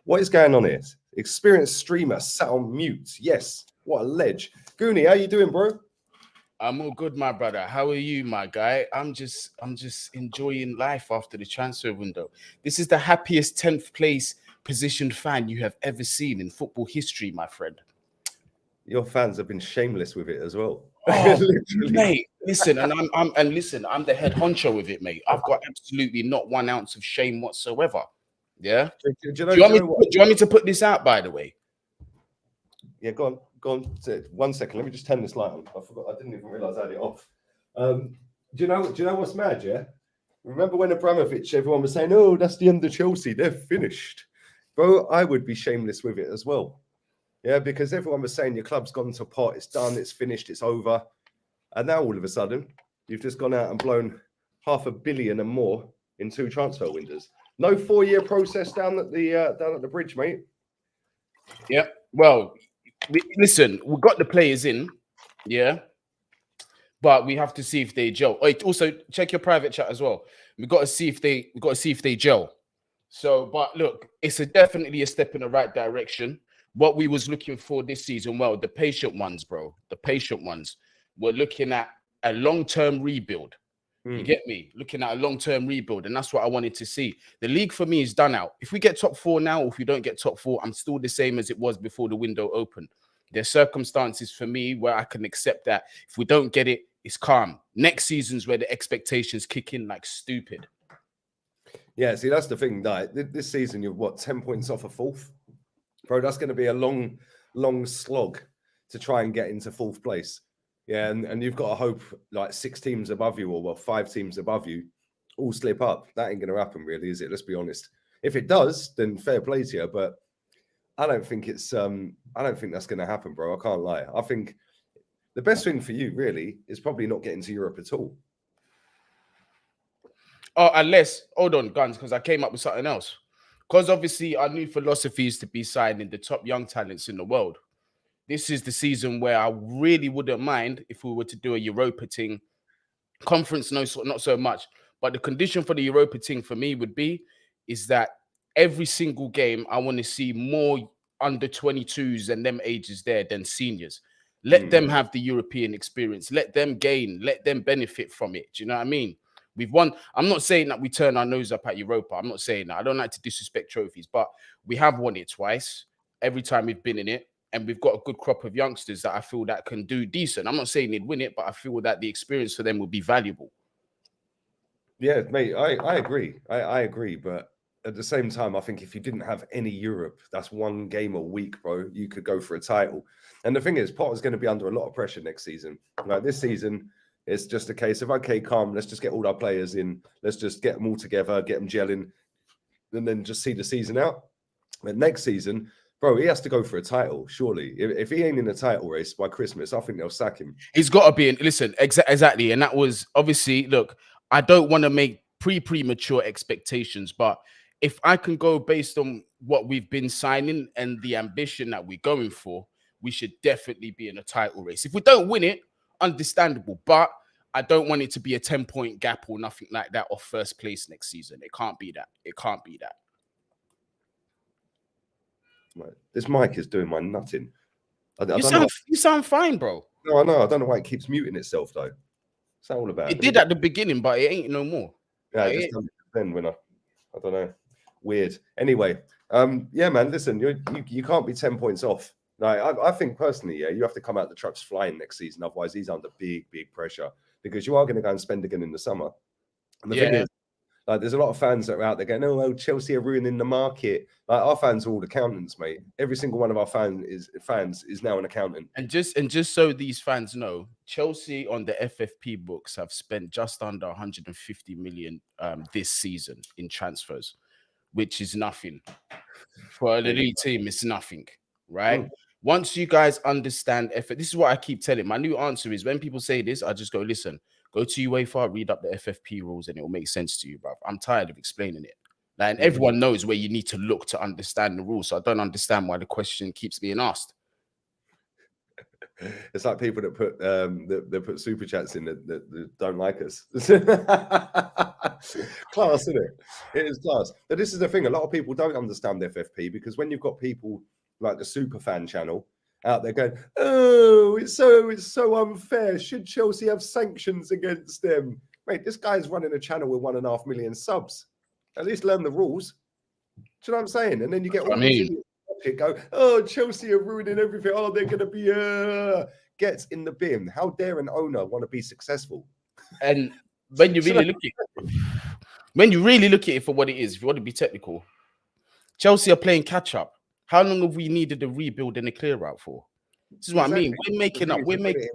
What is going on here? Experienced streamer sat on mute. Yes, what a ledge. Goonie, how you doing, bro? I'm all good, my brother. How are you, my guy? I'm just enjoying life after the transfer window. This is the happiest 10th place positioned fan you have ever seen in football history, my friend. Your fans have been shameless with it as well. Oh, mate, listen, and I'm the head honcho with it, mate. I've got absolutely not 1 ounce of shame whatsoever. Yeah. Do you want me to put this out, by the way? Yeah, go on. 1 second. Let me just turn this light on. I forgot. I didn't even realize I had it off. Do you know what's mad? Yeah. Remember when Abramovich? Everyone was saying, "Oh, that's the end of Chelsea. They're finished." Bro, I would be shameless with it as well. Yeah, because everyone was saying your club's gone to pot. It's done. It's finished. It's over. And now all of a sudden, you've just gone out and blown $500 million and more in 2 transfer windows. No 4-year process down at the bridge, mate. Yeah. Well, listen, we got the players in, yeah, but we have to see if they gel. Also, check your private chat as well. We got to see if they gel. So, but look, it's definitely a step in the right direction. What we was looking for this season, well, the patient ones, bro, the patient ones. We're looking at a long-term rebuild. You get me? Looking at a long-term rebuild, and that's what I wanted to see. The league for me is done out. If we get top 4 now, or if we don't get top 4, I'm still the same as it was before the window opened. There's circumstances for me where I can accept that. If we don't get it, it's calm. Next season's where the expectations kick in like stupid. Yeah, see, that's the thing. Like, this season, you're what, 10 points off a 4th? Bro, that's going to be a long slog to try and get into 4th place. Yeah, and you've got to hope like 6 teams above you, or well, 5 teams above you, all slip up. That ain't going to happen, really, is it? Let's be honest. If it does, then fair play to you. But I don't think it's I don't think that's going to happen, bro. I can't lie. I think the best thing for you, really, is probably not getting to Europe at all. Oh, unless, hold on, Guns, because I came up with something else. Because obviously our new philosophy is to be signing the top young talents in the world. This is the season where I really wouldn't mind if we were to do a Europa thing. Conference, no, not so much. But the condition for the Europa thing for me would be is that every single game, I want to see more under 22s and them ages there than seniors. Let them have the European experience. Let them gain. Let them benefit from it. Do you know what I mean? We've won. I'm not saying that we turn our nose up at Europa. I'm not saying that. I don't like to disrespect trophies, but we have won it twice. Every time we've been in it. And we've got a good crop of youngsters that I feel that can do decent. I'm not saying they'd win it, but I feel that the experience for them will be valuable. Yeah, mate, I agree. I agree. But at the same time, I think if you didn't have any Europe, that's 1 game a week, bro, you could go for a title. And the thing is, Potter's going to be under a lot of pressure next season. Like this season, it's just a case of, okay, calm, let's just get all our players in. Let's just get them all together, get them gelling, and then just see the season out. But next season, bro, he has to go for a title, surely. If he ain't in a title race by Christmas, I think they'll sack him. He's got to be in. Listen, exactly. And that was obviously, look, I don't want to make premature expectations, but if I can go based on what we've been signing and the ambition that we're going for, we should definitely be in a title race. If we don't win it, understandable, but I don't want it to be a 10-point gap or nothing like that off first place next season. It can't be that. It can't be that. This mic is doing my nutting. You sound fine, bro. No, I know. I don't know why it keeps muting itself, though. What's that all about? It did at the beginning, but it ain't no more. Yeah, it just doesn't then when I don't know. Weird. Anyway, yeah, man, listen, you can't be 10 points off. Like, I think personally, yeah, you have to come out the trucks flying next season. Otherwise, he's under big pressure because you are going to go and spend again in the summer. And the thing is, like, there's a lot of fans that are out there going, "Oh, well, Chelsea are ruining the market." Like, our fans are all accountants, mate. Every single one of our fans is now an accountant. And just so these fans know, Chelsea on the FFP books have spent just under 150 million this season in transfers, which is nothing for an elite team. It's nothing, right? Once you guys understand effort, this is what I keep telling. My new answer is when people say this, I just go, listen, go to UEFA, read up the FFP rules, and it will make sense to you, bro. I'm tired of explaining it. Like, and everyone knows where you need to look to understand the rules. So I don't understand why the question keeps being asked. It's like people that put super chats in that don't like us. Class, isn't it? It is class. But this is the thing. A lot of people don't understand FFP because when you've got people like the Superfan channel out there going, "Oh, it's so unfair. Should Chelsea have sanctions against them?" Mate, this guy's running a channel with 1.5 million subs. At least learn the rules. Do you know what I'm saying? And then you get all these idiots go, "Oh, Chelsea are ruining everything. Oh, they're going to be gets in the bin." How dare an owner want to be successful? And when you really look at it for what it is, if you want to be technical, Chelsea are playing catch up. How long have we needed a rebuild and a clear out for? This is what I mean. We're making up. We're making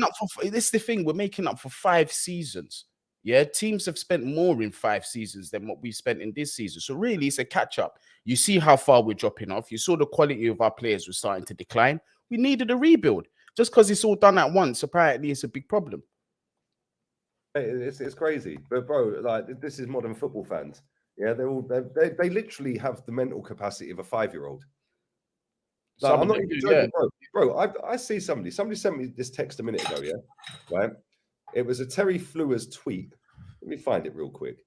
up for. This is the thing. We're making up for 5 seasons. Yeah, teams have spent more in 5 seasons than what we spent in this season. So really, it's a catch up. You see how far we're dropping off. You saw the quality of our players was starting to decline. We needed a rebuild. Just because it's all done at once, apparently, it's a big problem. It's crazy, but bro, like this is modern football fans. Yeah, they literally have the mental capacity of a 5-year-old. Like, I'm not even joking, bro. I see somebody sent me this text a minute ago. Yeah, right. It was a Terry Flewer's tweet. Let me find it real quick.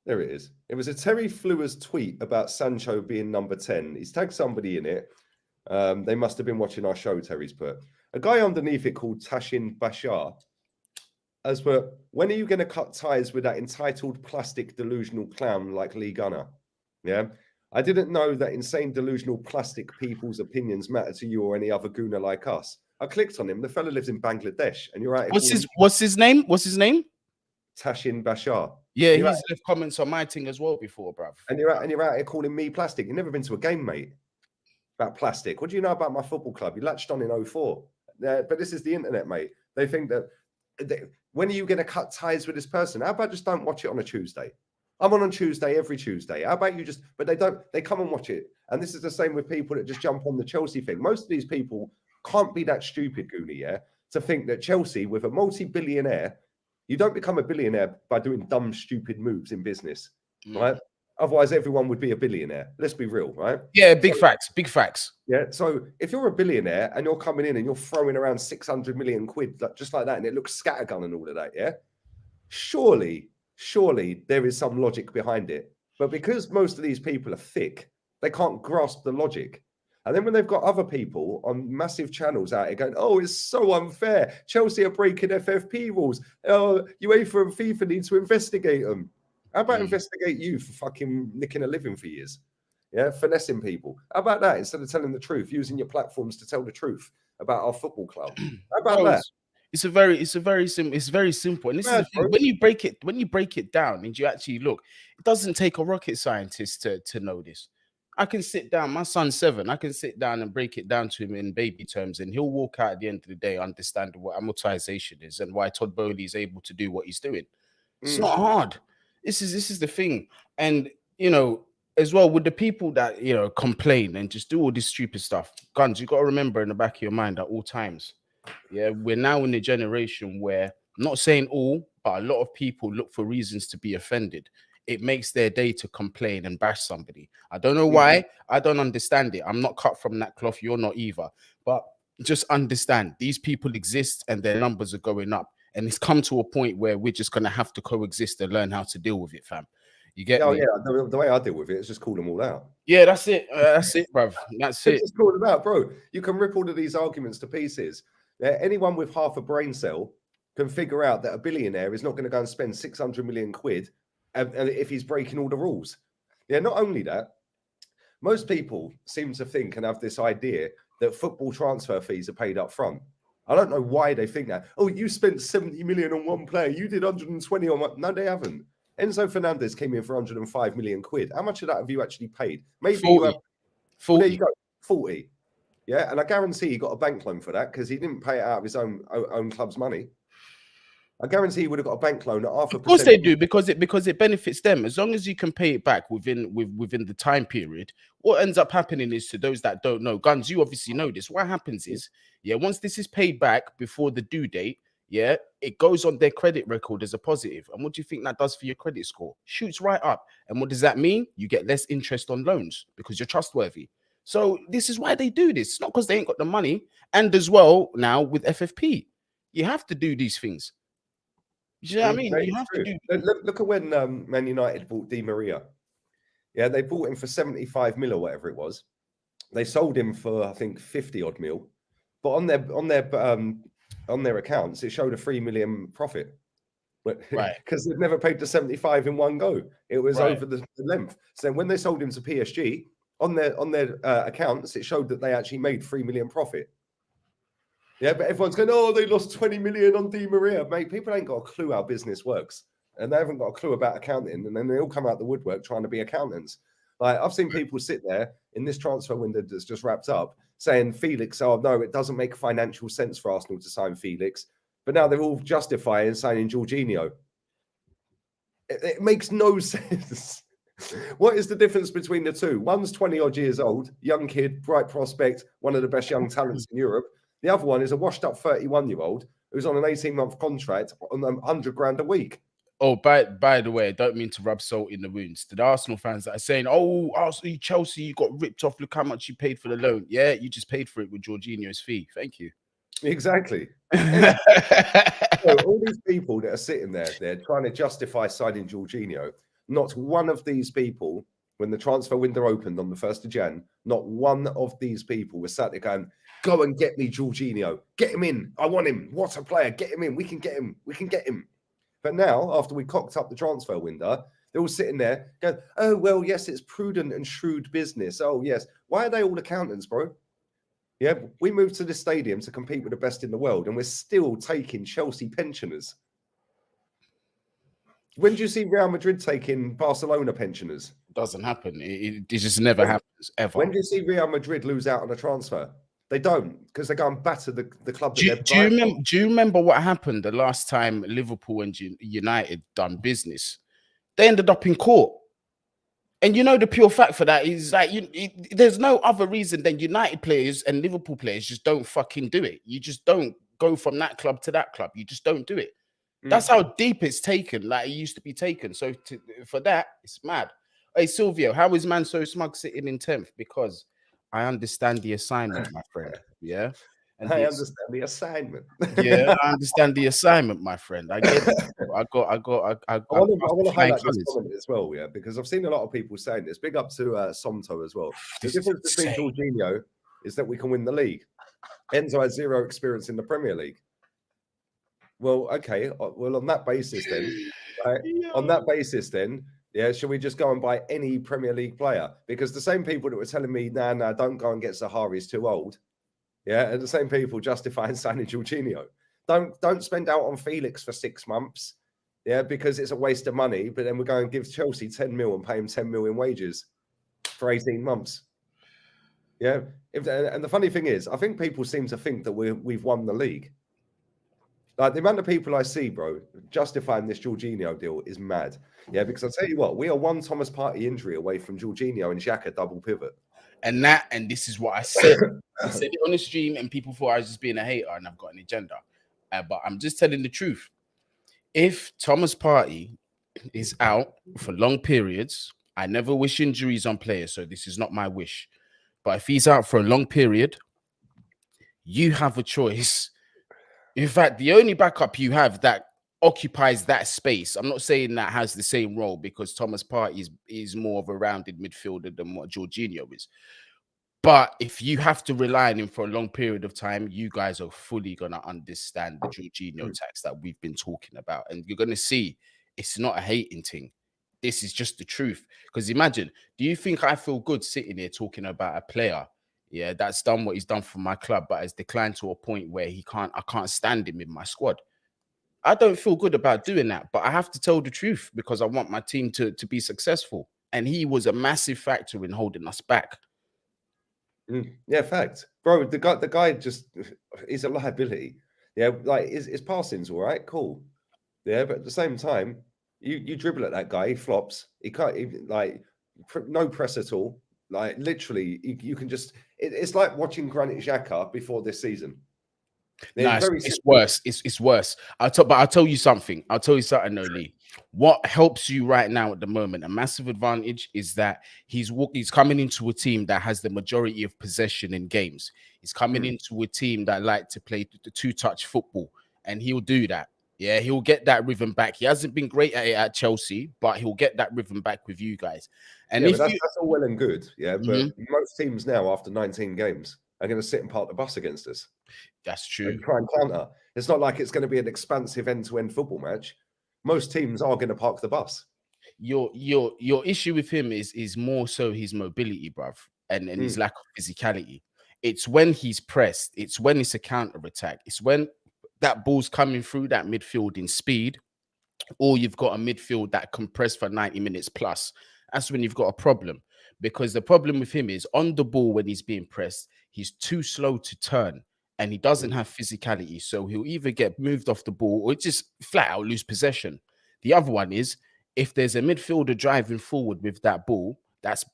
There it is. It was a Terry Flewer's tweet about Sancho being number 10. He's tagged somebody in it. They must have been watching our show. Terry's put a guy underneath it called Tashin Bashar. As for when are you going to cut ties with that entitled plastic delusional clown like Lee Gunner? Yeah, I didn't know that insane delusional plastic people's opinions matter to you or any other gooner like us. I clicked on him. The fella lives in Bangladesh, and you're right. What's his name? Tashin Bashar. Yeah, he's left comments on my thing as well before, bruv. And you're out here calling me plastic. You've never been to a game, mate. About plastic. What do you know about my football club? You latched on in 2004. But this is the internet, mate. They think that. When are you going to cut ties with this person? How about just don't watch it on a Tuesday? I'm on Tuesday, every Tuesday. How about you just, but they come and watch it. And this is the same with people that just jump on the Chelsea thing. Most of these people can't be that stupid, Goonie, yeah, to think that Chelsea, with a multi-billionaire, you don't become a billionaire by doing dumb, stupid moves in business, right? Otherwise, everyone would be a billionaire. Let's be real, right? Yeah, big facts. Yeah, so if you're a billionaire and you're coming in and you're throwing around 600 million quid, just like that, and it looks scattergun and all of that, yeah? Surely there is some logic behind it. But because most of these people are thick, they can't grasp the logic. And then when they've got other people on massive channels out here going, "Oh, it's so unfair. Chelsea are breaking FFP rules. Oh, UEFA and FIFA need to investigate them." How about investigate you for fucking nicking a living for years? Yeah, finessing people. How about that? Instead of telling the truth, using your platforms to tell the truth about our football club. How about that? It's very simple. And this is the thing. When you break it down and you actually look, it doesn't take a rocket scientist to know this. I can sit down, my son's 7, I can sit down and break it down to him in baby terms, and he'll walk out at the end of the day understanding what amortization is and why Todd Bowley is able to do what he's doing. It's not hard. This is the thing. And as well, with the people that complain and just do all this stupid stuff, Guns, you got to remember in the back of your mind at all times, we're now in a generation where, I'm not saying all, but a lot of people look for reasons to be offended. It makes their day to complain and bash somebody. I don't know why. I don't understand it. I'm not cut from that cloth. You're not either. But just understand, these people exist and their numbers are going up. And it's come to a point where we're just going to have to coexist and learn how to deal with it, fam. You get me? Yeah, the way I deal with it is just call them all out. Yeah, that's it. That's it, bruv. That's it. Just call them out, bro. You can rip all of these arguments to pieces. Anyone with half a brain cell can figure out that a billionaire is not going to go and spend 600 million quid if he's breaking all the rules. Yeah, not only that, most people seem to think and have this idea that football transfer fees are paid up front. I don't know why they think that. Oh, you spent 70 million on one player. You did 120 on one. No, they haven't. Enzo Fernandez came in for 105 million quid. How much of that have you actually paid? Maybe 40. You have 40. Well, there you go, 40. Yeah, and I guarantee he got a bank loan for that because he didn't pay it out of his own club's money. I guarantee he would have got a bank loan at 0.5%. Of course they do, because it benefits them. As long as you can pay it back within the time period, what ends up happening is, to those that don't know, Guns, you obviously know this. What happens is, once this is paid back before the due date, it goes on their credit record as a positive. And what do you think that does for your credit score? Shoots right up. And what does that mean? You get less interest on loans because you're trustworthy. So this is why they do this. It's not because they ain't got the money. And as well, now with FFP, you have to do these things. Do you know what I mean? That You is have to true. do. Look at when Man United bought Di Maria. Yeah, they bought him for 75 mil or whatever it was. They sold him for I think 50 odd mil, but on their accounts it showed a 3 million profit. Right, Because they'd never paid the 75 in one go. It was right. over the length. So when they sold him to PSG, on their accounts, it showed that they actually made 3 million profit. Yeah, but everyone's going, oh, they lost 20 million on Di Maria. Mate, people ain't got a clue how business works. And they haven't got a clue about accounting. And then they all come out the woodwork trying to be accountants. Like I've seen people sit there in this transfer window that's just wrapped up saying Felix, oh no, it doesn't make financial sense for Arsenal to sign Felix. But now they're all justifying signing Jorginho. It makes no sense. What is the difference between the two? One's 20 odd years old, young kid, bright prospect, one of the best young talents in Europe. The other one is a washed up 31-year-old who's on an 18-month contract on 100 grand a week. Oh, by the way, I don't mean to rub salt in the wounds. To the Arsenal fans that are saying, "Oh, Arsenal, Chelsea, you got ripped off. Look how much you paid for the loan." Yeah, you just paid for it with Jorginho's fee. Thank you. Exactly. So all these people that are sitting there, they're trying to justify signing Jorginho. Not one of these people, when the transfer window opened on the 1st of Jan, not one of these people was sat there going, go and get me Jorginho. Get him in. I want him. What a player. Get him in. We can get him. We can get him. But now, after we cocked up the transfer window, they're all sitting there going, oh, well, yes, it's prudent and shrewd business. Oh, yes. Why are they all accountants, bro? Yeah, we moved to this stadium to compete with the best in the world, and we're still taking Chelsea pensioners. When do you see Real Madrid taking Barcelona pensioners? Doesn't happen. It just never happens, ever. When do you see Real Madrid lose out on a transfer? They don't, because they go and batter the club that they're do you remember what happened the last time Liverpool and United done business? They ended up in court. And you know the pure fact for that is like there's no other reason than United players and Liverpool players just don't fucking do it. You just don't go from that club to that club. You just don't do it. That's how deep it's taken, like it used to be taken. So for that, it's mad. Hey Silvio, how is man so smug sitting in 10th? Because I understand the assignment, my friend. Yeah. And I understand the assignment. Yeah, I understand the assignment, my friend. I get it. I want to highlight this comment as well, yeah, because I've seen a lot of people saying this. Big up to Somto as well. The difference between Jorginho is that we can win the league. Enzo has zero experience in the Premier League. Well, okay. Well, on that basis, then, right? On that basis, then, yeah, should we just go and buy any Premier League player? Because the same people that were telling me, nah, don't go and get Zaha, he's too old. Yeah, and the same people justifying signing Jorginho. Don't spend out on Felix for 6 months, yeah, because it's a waste of money. But then we're going to give Chelsea 10 mil and pay him 10 million wages for 18 months. Yeah, and the funny thing is, I think people seem to think that we've won the league. Like the amount of people I see, bro, justifying this Jorginho deal is mad. Yeah, because I'll tell you what, we are one Thomas Partey injury away from Jorginho and Xhaka double pivot. And this is what I said. I said it on the stream, and people thought I was just being a hater and I've got an agenda. But I'm just telling the truth. If Thomas Partey is out for long periods, I never wish injuries on players, so this is not my wish. But if he's out for a long period, you have a choice. In fact, the only backup you have that occupies that space, I'm not saying that has the same role because Thomas Partey is more of a rounded midfielder than what Jorginho is. But if you have to rely on him for a long period of time, you guys are fully going to understand the Jorginho tax that we've been talking about. And you're going to see it's not a hating thing. This is just the truth. Because imagine, do you think I feel good sitting here talking about a player, yeah, that's done what he's done for my club, but has declined to a point where I can't stand him in my squad? I don't feel good about doing that, but I have to tell the truth because I want my team to be successful. And he was a massive factor in holding us back. Yeah, fact, bro. The guy just is a liability. Yeah, like his passing's all right, cool. Yeah, but at the same time, you dribble at that guy, he flops. He can't no press at all. Like literally, you can just. It's like watching Granit Xhaka before this season. No, it's worse. It's worse. I'll tell you something. I'll tell you something, Oli. What helps you right now at the moment, a massive advantage, is that he's coming into a team that has the majority of possession in games. He's coming into a team that like to play the two-touch football, and he'll do that. Yeah, he'll get that rhythm back. He hasn't been great at it at Chelsea, but he'll get that rhythm back with you guys. And Yeah, if but you, that's all well and good. Yeah, but Mhm, most teams now, after 19 games, are going to sit and park the bus against us that's true. and try and counter. It's not like it's going to be an expansive end-to-end football match. Most teams are going to park the bus. Your issue with him is more so his mobility, bruv, and his Mm. lack of physicality. It's when he's pressed, it's when it's a counter attack, it's when that ball's coming through that midfield in speed, or you've got a midfield that can press for 90 minutes plus. That's when you've got a problem. Because the problem with him is on the ball when he's being pressed, he's too slow to turn and he doesn't Mm. have physicality. So he'll either get moved off the ball or just flat out lose possession. The other one is if there's a midfielder driving forward with that ball, that's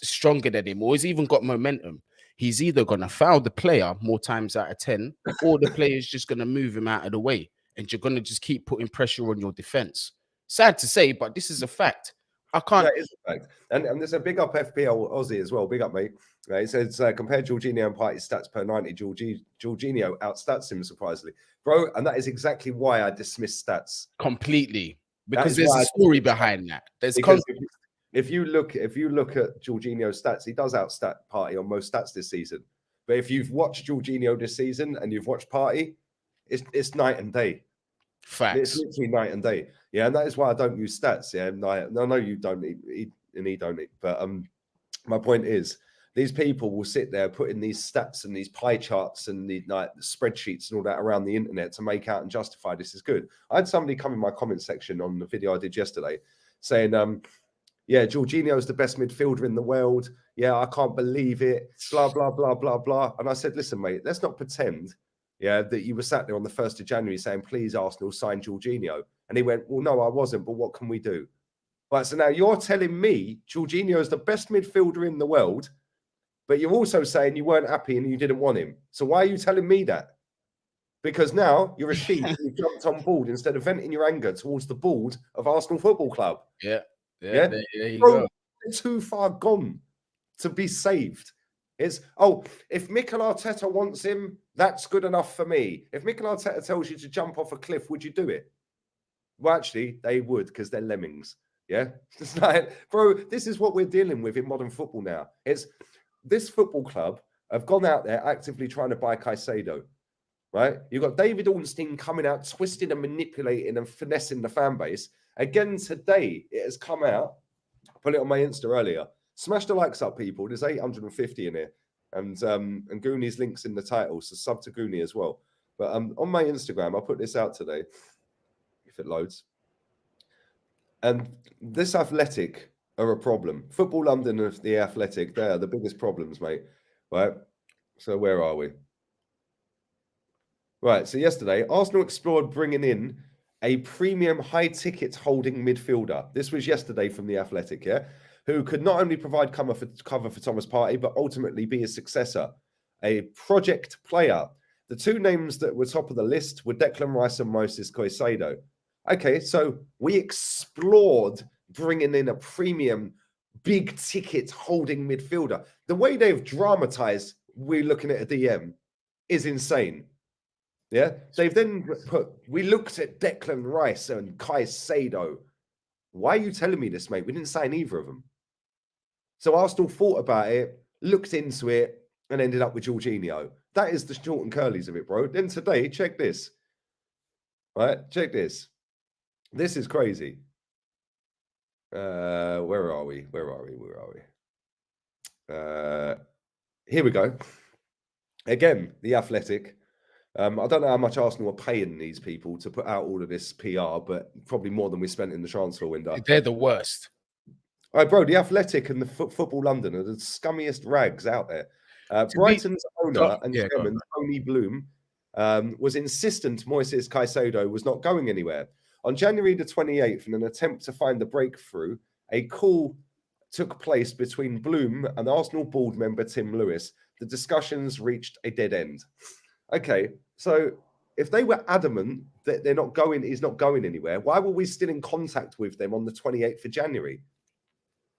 stronger than him, or he's even got momentum. He's either gonna foul the player more times out of 10, or the player's just gonna move him out of the way and you're going to just keep putting pressure on your defense. Sad to say, but this is a fact. I can't. That is a fact. And there's a big up FPL Aussie as well. Big up, mate. It says, compare Jorginho and Partey's stats per 90. Jorginho outstats him, surprisingly. Bro, and that is exactly why I dismiss stats. Completely. That Because is there's why a I story dismiss stats. behind that. There's Because if you look at Jorginho's stats, he does outstat Partey on most stats this season. But if you've watched Jorginho this season and you've watched Partey, it's night and day. It's facts. literally night and day. Yeah, and that is why I don't use stats. Yeah, and I know you don't, and he don't. But my point is, these people will sit there putting these stats and these pie charts and the spreadsheets and all that around the internet to make out and justify this is good. I had somebody come in my comment section on the video I did yesterday saying, yeah, Jorginho's the best midfielder in the world. Yeah, I can't believe it. Blah, blah, blah, blah, blah. And I said, listen, mate, let's not pretend, yeah, that you were sat there on the 1st of January saying, please, Arsenal, sign Jorginho. And he went, well, no, I wasn't, but what can we do? Right, so now you're telling me Jorginho is the best midfielder in the world, but you're also saying you weren't happy and you didn't want him. So why are you telling me that? Because now you're a sheep and you jumped on board instead of venting your anger towards the board of Arsenal Football Club. Yeah. Yeah, There you bro, go. they're too far gone to be saved. It's if Mikel Arteta wants him, that's good enough for me. If Mikel Arteta tells you to jump off a cliff, would you do it? Well, actually, they would because they're lemmings. Yeah, it's like, bro, this is what we're dealing with in modern football now. It's this football club have gone out there actively trying to buy Caicedo. Right? You've got David Ornstein coming out, twisting and manipulating and finessing the fan base. Again, today it has come out. I put it on my Insta earlier. Smash the likes up, people. There's 850 in here. And Gooni's links in the title. So sub to Goonie as well. But on my Instagram, I put this out today. If it loads. And this Athletic are a problem. Football London and the Athletic, they are the biggest problems, mate. Right? So where are we? Right, so yesterday, Arsenal explored bringing in a premium high-ticket holding midfielder. This was yesterday from The Athletic, yeah? Who could not only provide cover for Thomas Partey, but ultimately be his successor, a project player. The two names that were top of the list were Declan Rice and Moses Caicedo. Okay, so we explored bringing in a premium, big-ticket holding midfielder. The way they've dramatized we're looking at a DM is insane. Yeah, they've then we looked at Declan Rice and Caicedo. Why are you telling me this, mate? We didn't sign either of them. So Arsenal thought about it, looked into it, and ended up with Jorginho. That is the short and curlies of it, bro. Then today, check this. Right, check this. This is crazy. Where are we? Here we go. Again, The Athletic. I don't know how much Arsenal are paying these people to put out all of this PR, but probably more than we spent in the transfer window. They're the worst. All right, bro, The Athletic and the Football London are the scummiest rags out there. Brighton's owner and chairman, Tony Bloom, was insistent Moises Caicedo was not going anywhere. On January the 28th, in an attempt to find the breakthrough, a call took place between Bloom and Arsenal board member Tim Lewis. The discussions reached a dead end. Okay, so if they were adamant that he's not going anywhere, why were we still in contact with them on the 28th of January?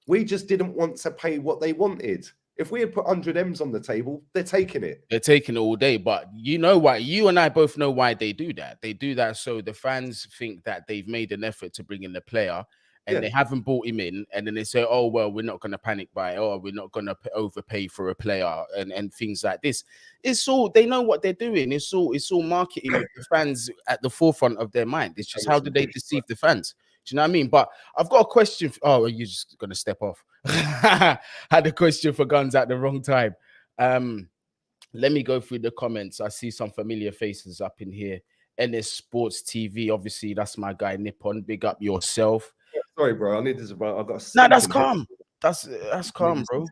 We just didn't want to pay what they wanted. If we had put 100 M's on the table, they're taking it. They're taking it all day. But you know why? You and I both know why they do that. They do that so the fans think that they've made an effort to bring in the player, and they haven't bought him in, and then they say, "Oh well, we're not going to panic buy, or we're not going to overpay for a player," and things like this. It's all they know what they're doing. It's all marketing with the fans at the forefront of their mind. It's just how do they deceive the fans? Do you know what I mean? But I've got a question. Oh, you're just going to step off. Had a question for Guns at the wrong time. Let me go through the comments. I see some familiar faces up in here. NS Sports TV, obviously, that's my guy Nippon. Big up yourself. Sorry, bro. I need this. I've got. No, that's calm. That's calm, bro.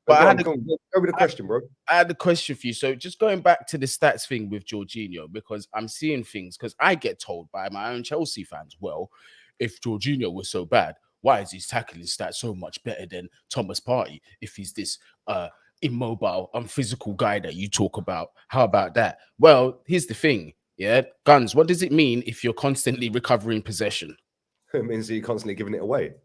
But I had go with the question, bro. I had a question for you. So just going back to the stats thing with Jorginho, because I'm seeing things, because I get told by my own Chelsea fans, well, if Jorginho was so bad, why is his tackling stats so much better than Thomas Partey if he's this immobile, unphysical guy that you talk about? How about that? Well, here's the thing. Yeah, Guns, what does it mean if you're constantly recovering possession? It means that you're constantly giving it away.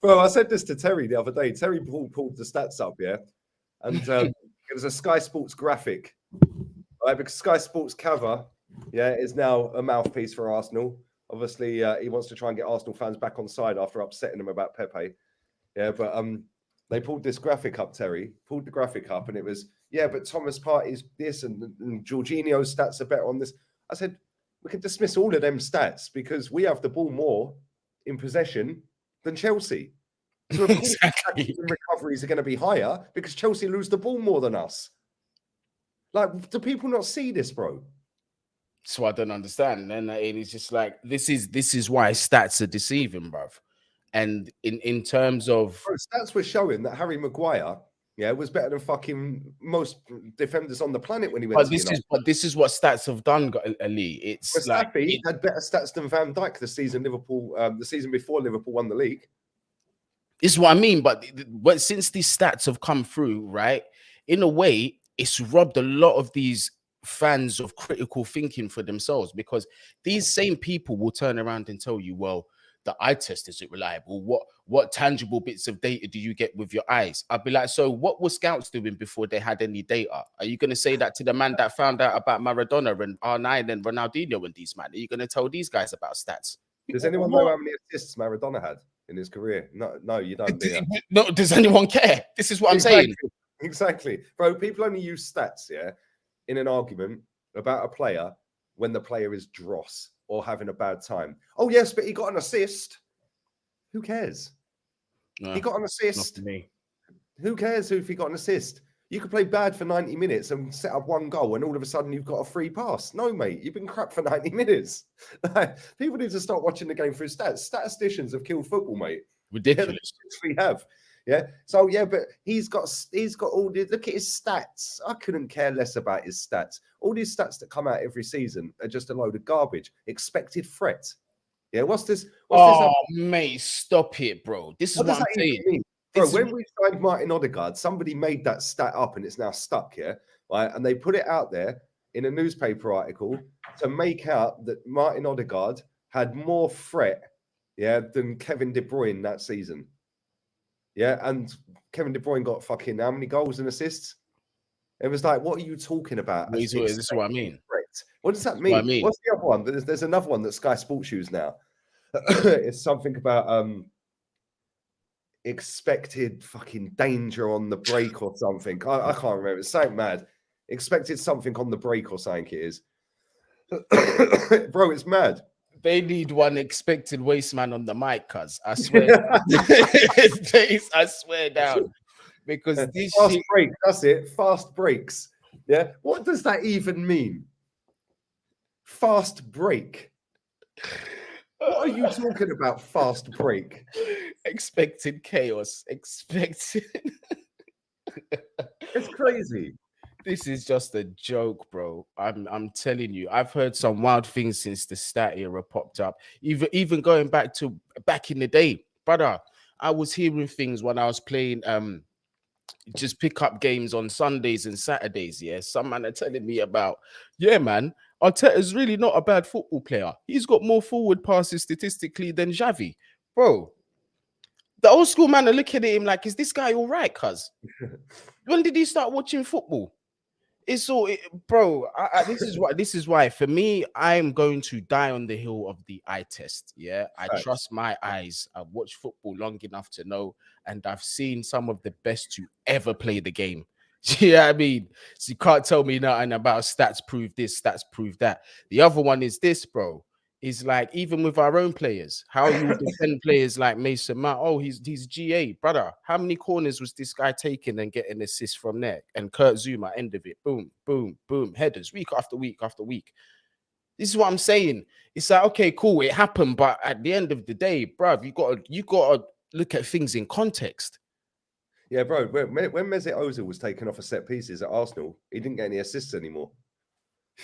Bro, I said this to Terry the other day. Terry pulled the stats up, yeah? And it was a Sky Sports graphic, right? Because Sky Sports cover, yeah, is now a mouthpiece for Arsenal. Obviously, he wants to try and get Arsenal fans back on side after upsetting them about Pepe. Yeah, but they pulled this graphic up, Terry, pulled the graphic up, and it was, yeah, but Thomas Partey's this and Jorginho's stats are better on this. I said, we can dismiss all of them stats because we have the ball more in possession than Chelsea. So, of course, Exactly. recoveries are going to be higher because Chelsea lose the ball more than us. Like, do people not see this, bro? So I don't understand. And it's just like, this is why stats are deceiving, bruv. And in terms of stats were showing that Harry Maguire, yeah, was better than fucking most defenders on the planet when he went. But this is what stats have done, Ali. It's like he had better stats than Van Dijk the season before Liverpool won the league. This is what I mean. But since these stats have come through, right, in a way, it's robbed a lot of these fans of critical thinking for themselves, because these same people will turn around and tell you, well, the eye test isn't reliable. What tangible bits of data do you get with your eyes? I'd be like, so what were scouts doing before they had any data? Are you going to say that to the man that found out about Maradona and R9 and Ronaldinho and these man? Are you going to tell these guys about stats? Does anyone know how many assists Maradona had in his career? No, you don't. No, does anyone care? This is what I'm saying. Exactly. Bro, people only use stats, yeah, in an argument about a player when the player is dross or having a bad time. Oh, yes, but he got an assist. Who cares? No, he got an assist. Not me. Who cares if he got an assist? You could play bad for 90 minutes and set up one goal and all of a sudden you've got a free pass. No, mate, you've been crap for 90 minutes. People need to start watching the game through stats. Statisticians have killed football, mate. Ridiculous. We have. Yeah. So yeah, but he's got all the look at his stats. I couldn't care less about his stats. All these stats that come out every season are just a load of garbage. Expected threat. Yeah. What's this? Mate, stop it, bro. This is what I'm saying. Bro, when we signed Martin Odegaard, somebody made that stat up and it's now stuck, yeah? Right? And they put it out there in a newspaper article to make out that Martin Odegaard had more threat, yeah, than Kevin De Bruyne that season. Yeah, and Kevin De Bruyne got fucking how many goals and assists? It was like, what are you talking about? This is what I mean. What does that mean? What's the other one? There's another one that Sky Sports use now. It's something about expected fucking danger on the break or something. I can't remember. It's so mad. Expected something on the break or something it is. Bro, it's mad. They need one expected waste man on the mic, cuz I swear. I swear down. Because this fast break, that's it. Fast breaks. Yeah. What does that even mean? Fast break. What are you talking about? Fast break. Expected chaos. Expected. It's crazy. This is just a joke, bro. I'm telling you. I've heard some wild things since the stat era popped up. Even going back in the day, brother. I was hearing things when I was playing just pick up games on Sundays and Saturdays. Yeah, some man are telling me about, yeah, man, Arteta's really not a bad football player. He's got more forward passes statistically than Xavi, bro. The old school man are looking at him like, is this guy all right? Cuz when did he start watching football? It's all, bro. This is why for me, I'm going to die on the hill of the eye test. Yeah, I Facts. trust my eyes. I've watched football long enough to know, and I've seen some of the best to ever play the game. Yeah, I mean, so you can't tell me nothing about stats prove this, stats prove that. The other one is this, bro. Is like even with our own players, how you defend players like Mason Mount. Oh, he's GA, brother. How many corners was this guy taking and getting assists from there? And Kurt Zuma, end of it, boom, boom, boom, headers, week after week after week. This is what I'm saying. It's like, okay, cool, it happened, but at the end of the day, bruv, you gotta look at things in context. Yeah, bro. When Mesut Ozil was taken off of set pieces at Arsenal, he didn't get any assists anymore.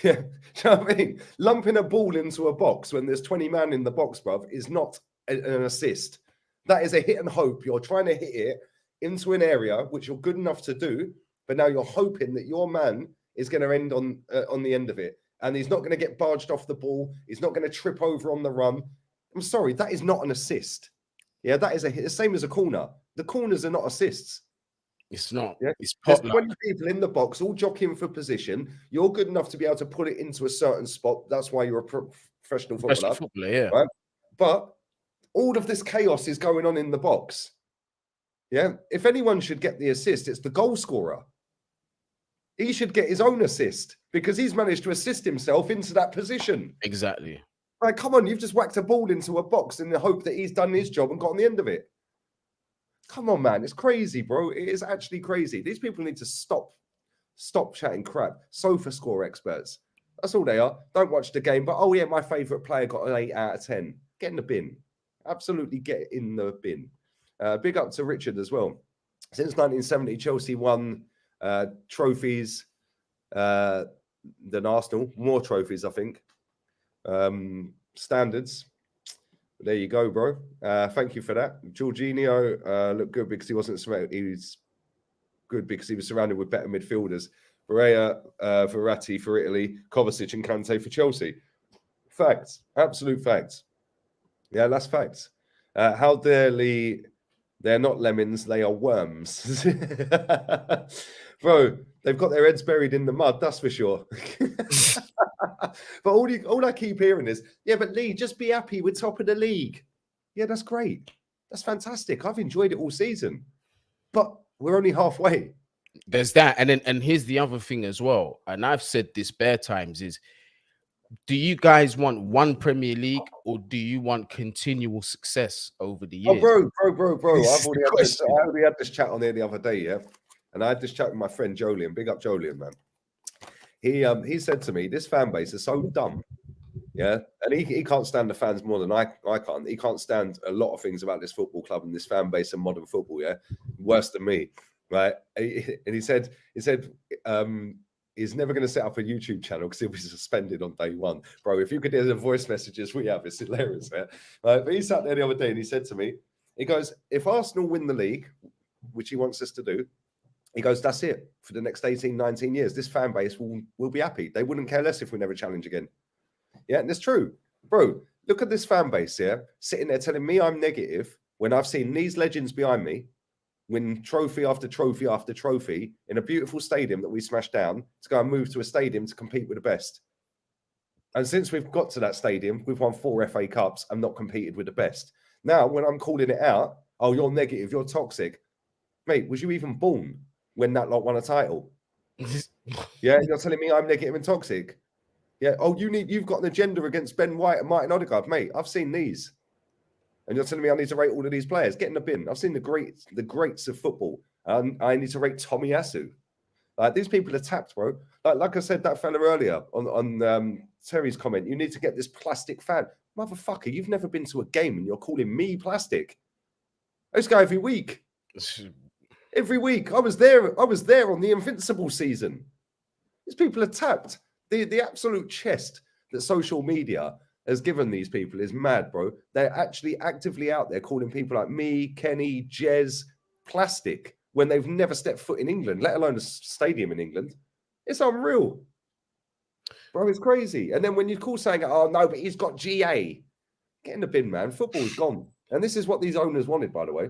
Yeah, do you know what I mean? Lumping a ball into a box when there's 20 man in the box, bruv, is not an assist. That is a hit and hope. You're trying to hit it into an area which you're good enough to do, but now you're hoping that your man is going to end on the end of it, and he's not going to get barged off the ball. He's not going to trip over on the run. I'm sorry, that is not an assist. Yeah, that is the same as a corner. The corners are not assists. It's not. Yeah. It's There's pot 20 people in the box, all jockeying for position. You're good enough to be able to put it into a certain spot. That's why you're a professional footballer. Yeah. Right? But all of this chaos is going on in the box. Yeah. If anyone should get the assist, it's the goal scorer. He should get his own assist because he's managed to assist himself into that position. Exactly. Like, come on, you've just whacked a ball into a box in the hope that he's done his job and got on the end of it. Come on, man. It's crazy, bro. It is actually crazy. These people need to stop chatting crap. Sofa score experts. That's all they are. Don't watch the game, but oh yeah, my favourite player got an 8 out of 10. Get in the bin. Absolutely get in the bin. Big up to Richard as well. Since 1970, Chelsea won trophies than Arsenal. More trophies, I think. Standards. There you go, bro. Thank you for that. Jorginho looked good because he wasn't surrounded. He was good because he was surrounded with better midfielders. Barella, Verratti for Italy, Kovacic and Kante for Chelsea. Facts. Absolute facts. Yeah, that's facts. How dearly they're not lemons, they are worms. Bro, they've got their heads buried in the mud, that's for sure. But all I keep hearing is, yeah, but Lee, just be happy we're top of the league. Yeah, that's great. That's fantastic. I've enjoyed it all season. But we're only halfway. There's that. And here's the other thing as well. And I've said this bare times is, do you guys want one Premier League or do you want continual success over the years? Oh, bro. I've already had this chat on there the other day, yeah? And I had this chat with my friend Jolien. Big up Jolien, man. He said to me, this fan base is so dumb. Yeah. And he can't stand the fans more than I can't. He can't stand a lot of things about this football club and this fan base and modern football, yeah. Worse than me. Right. And he said, he's never going to set up a YouTube channel because he'll be suspended on day one. Bro, if you could hear the voice messages we have, it's hilarious. Yeah? But he sat there the other day and he said to me, he goes, if Arsenal win the league, which he wants us to do, he goes, that's it for the next 18, 19 years. This fan base will be happy. They wouldn't care less if we never challenge again. Yeah, and it's true. Bro, look at this fan base here, sitting there telling me I'm negative when I've seen these legends behind me win trophy after trophy after trophy in a beautiful stadium that we smashed down to go and move to a stadium to compete with the best. And since we've got to that stadium, we've won 4 FA Cups and not competed with the best. Now, when I'm calling it out, oh, you're negative, you're toxic. Mate, was you even born when that lot won a title? Yeah, you're telling me I'm negative and toxic? Yeah, oh, you've got an agenda against Ben White and Martin Odegaard. Mate, I've seen these. And you're telling me I need to rate all of these players? Get in the bin. I've seen the greats of football. And I need to rate Tommy Asu. These people are tapped, bro. Like I said, that fella earlier on Terry's comment, you need to get this plastic fan. Motherfucker, you've never been to a game and you're calling me plastic. I just go every week. Every week. I was there on the Invincible season. These people are tapped. The absolute chest that social media has given these people is mad, bro. They're actually actively out there calling people like me, Kenny, Jez, plastic. when they've never stepped foot in England, let alone a stadium in England. It's unreal. Bro, it's crazy. And then when you call saying, oh, no, but he's got GA. Get in the bin, man. Football's gone. And this is what these owners wanted, by the way.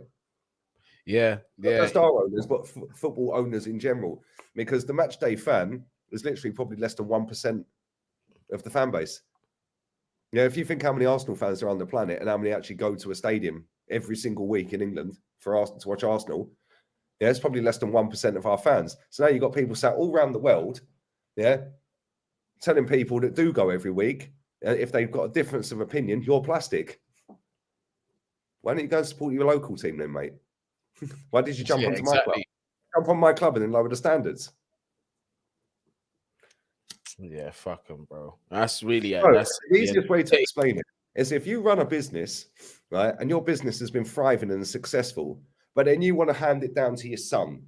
Yeah. Not just our owners, but football owners in general. Because the match day fan is literally probably less than 1% of the fan base. Yeah, if you think how many Arsenal fans are on the planet and how many actually go to a stadium every single week in England for Arsenal to watch Arsenal, yeah, it's probably less than 1% of our fans. So now you've got people sat all around the world, yeah, telling people that do go every week, if they've got a difference of opinion, you're plastic. Why don't you go and support your local team then, mate? Why did you jump onto my club? Jump on my club and then lower the standards. Yeah, fuck them, bro. That's really that's the easiest way to explain it is if you run a business, right, and your business has been thriving and successful, but then you want to hand it down to your son,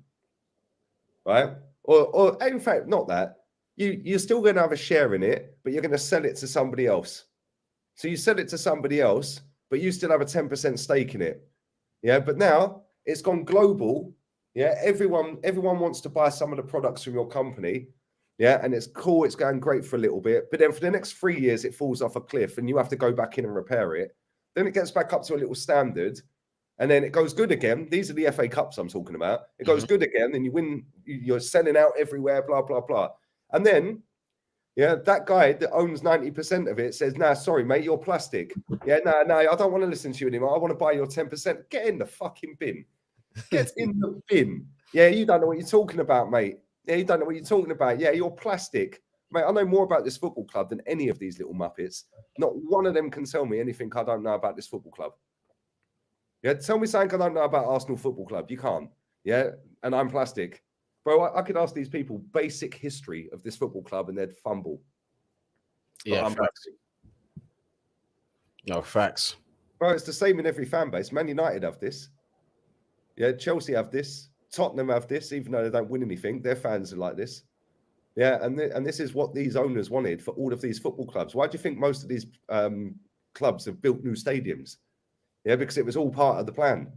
right? Or in fact, not that. You're still going to have a share in it, but you're going to sell it to somebody else. So you sell it to somebody else, but you still have a 10% stake in it. Yeah, but now it's gone global. Yeah, everyone wants to buy some of the products from your company. Yeah, and it's cool. It's going great for a little bit. But then for the next 3 years, it falls off a cliff and you have to go back in and repair it. Then it gets back up to a little standard. And then it goes good again. These are the FA Cups I'm talking about. It goes good again. And you win. You're selling out everywhere, blah, blah, blah. And then, yeah, that guy that owns 90% of it says, nah, sorry, mate, you're plastic. Yeah, no, I don't want to listen to you anymore. I want to buy your 10%. Get in the fucking bin. Get in the bin. Yeah, you don't know what you're talking about, mate. Yeah, you don't know what you're talking about. Yeah, you're plastic. Mate, I know more about this football club than any of these little muppets. Not one of them can tell me anything I don't know about this football club. Yeah, tell me something I don't know about Arsenal Football Club. You can't. Yeah, and I'm plastic. Bro, I could ask these people basic history of this football club and they'd fumble. Yeah, I'm plastic. No, facts. Bro, it's the same in every fan base. Man United have this. Yeah, Chelsea have this. Tottenham have this, even though they don't win anything. Their fans are like this. Yeah, and this is what these owners wanted for all of these football clubs. Why do you think most of these clubs have built new stadiums? Yeah, because it was all part of the plan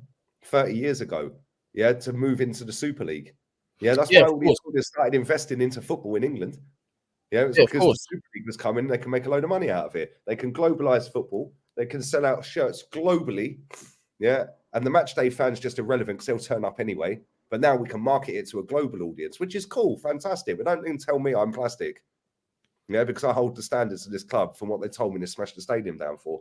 30 years ago. Yeah, to move into the Super League. Yeah, that's why all these owners started investing into football in England. Yeah, it was because the Super League was coming. They can make a load of money out of it. They can globalize football. They can sell out shirts globally. Yeah, and the match day fans just irrelevant because they'll turn up anyway. But now we can market it to a global audience, which is cool, fantastic. But don't even tell me I'm plastic. Yeah, because I hold the standards of this club from what they told me to smash the stadium down for.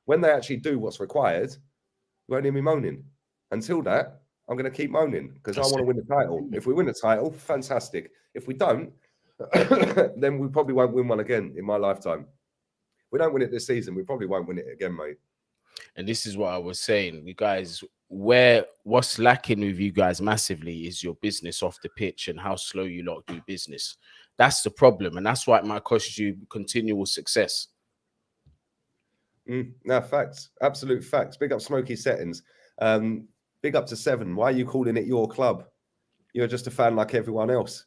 When they actually do what's required, you won't hear me moaning. Until that, I'm going to keep moaning because I want to win the title. If we win the title, fantastic. If we don't, then we probably won't win one again in my lifetime. If we don't win it this season, we probably won't win it again, mate. And this is what I was saying, you guys, what's lacking with you guys massively is your business off the pitch and how slow you lot do business. That's the problem. And that's why it might cost you continual success. No, facts. Absolute facts. Big up Smoky Settings. Big up to 7. Why are you calling it your club? You're just a fan like everyone else.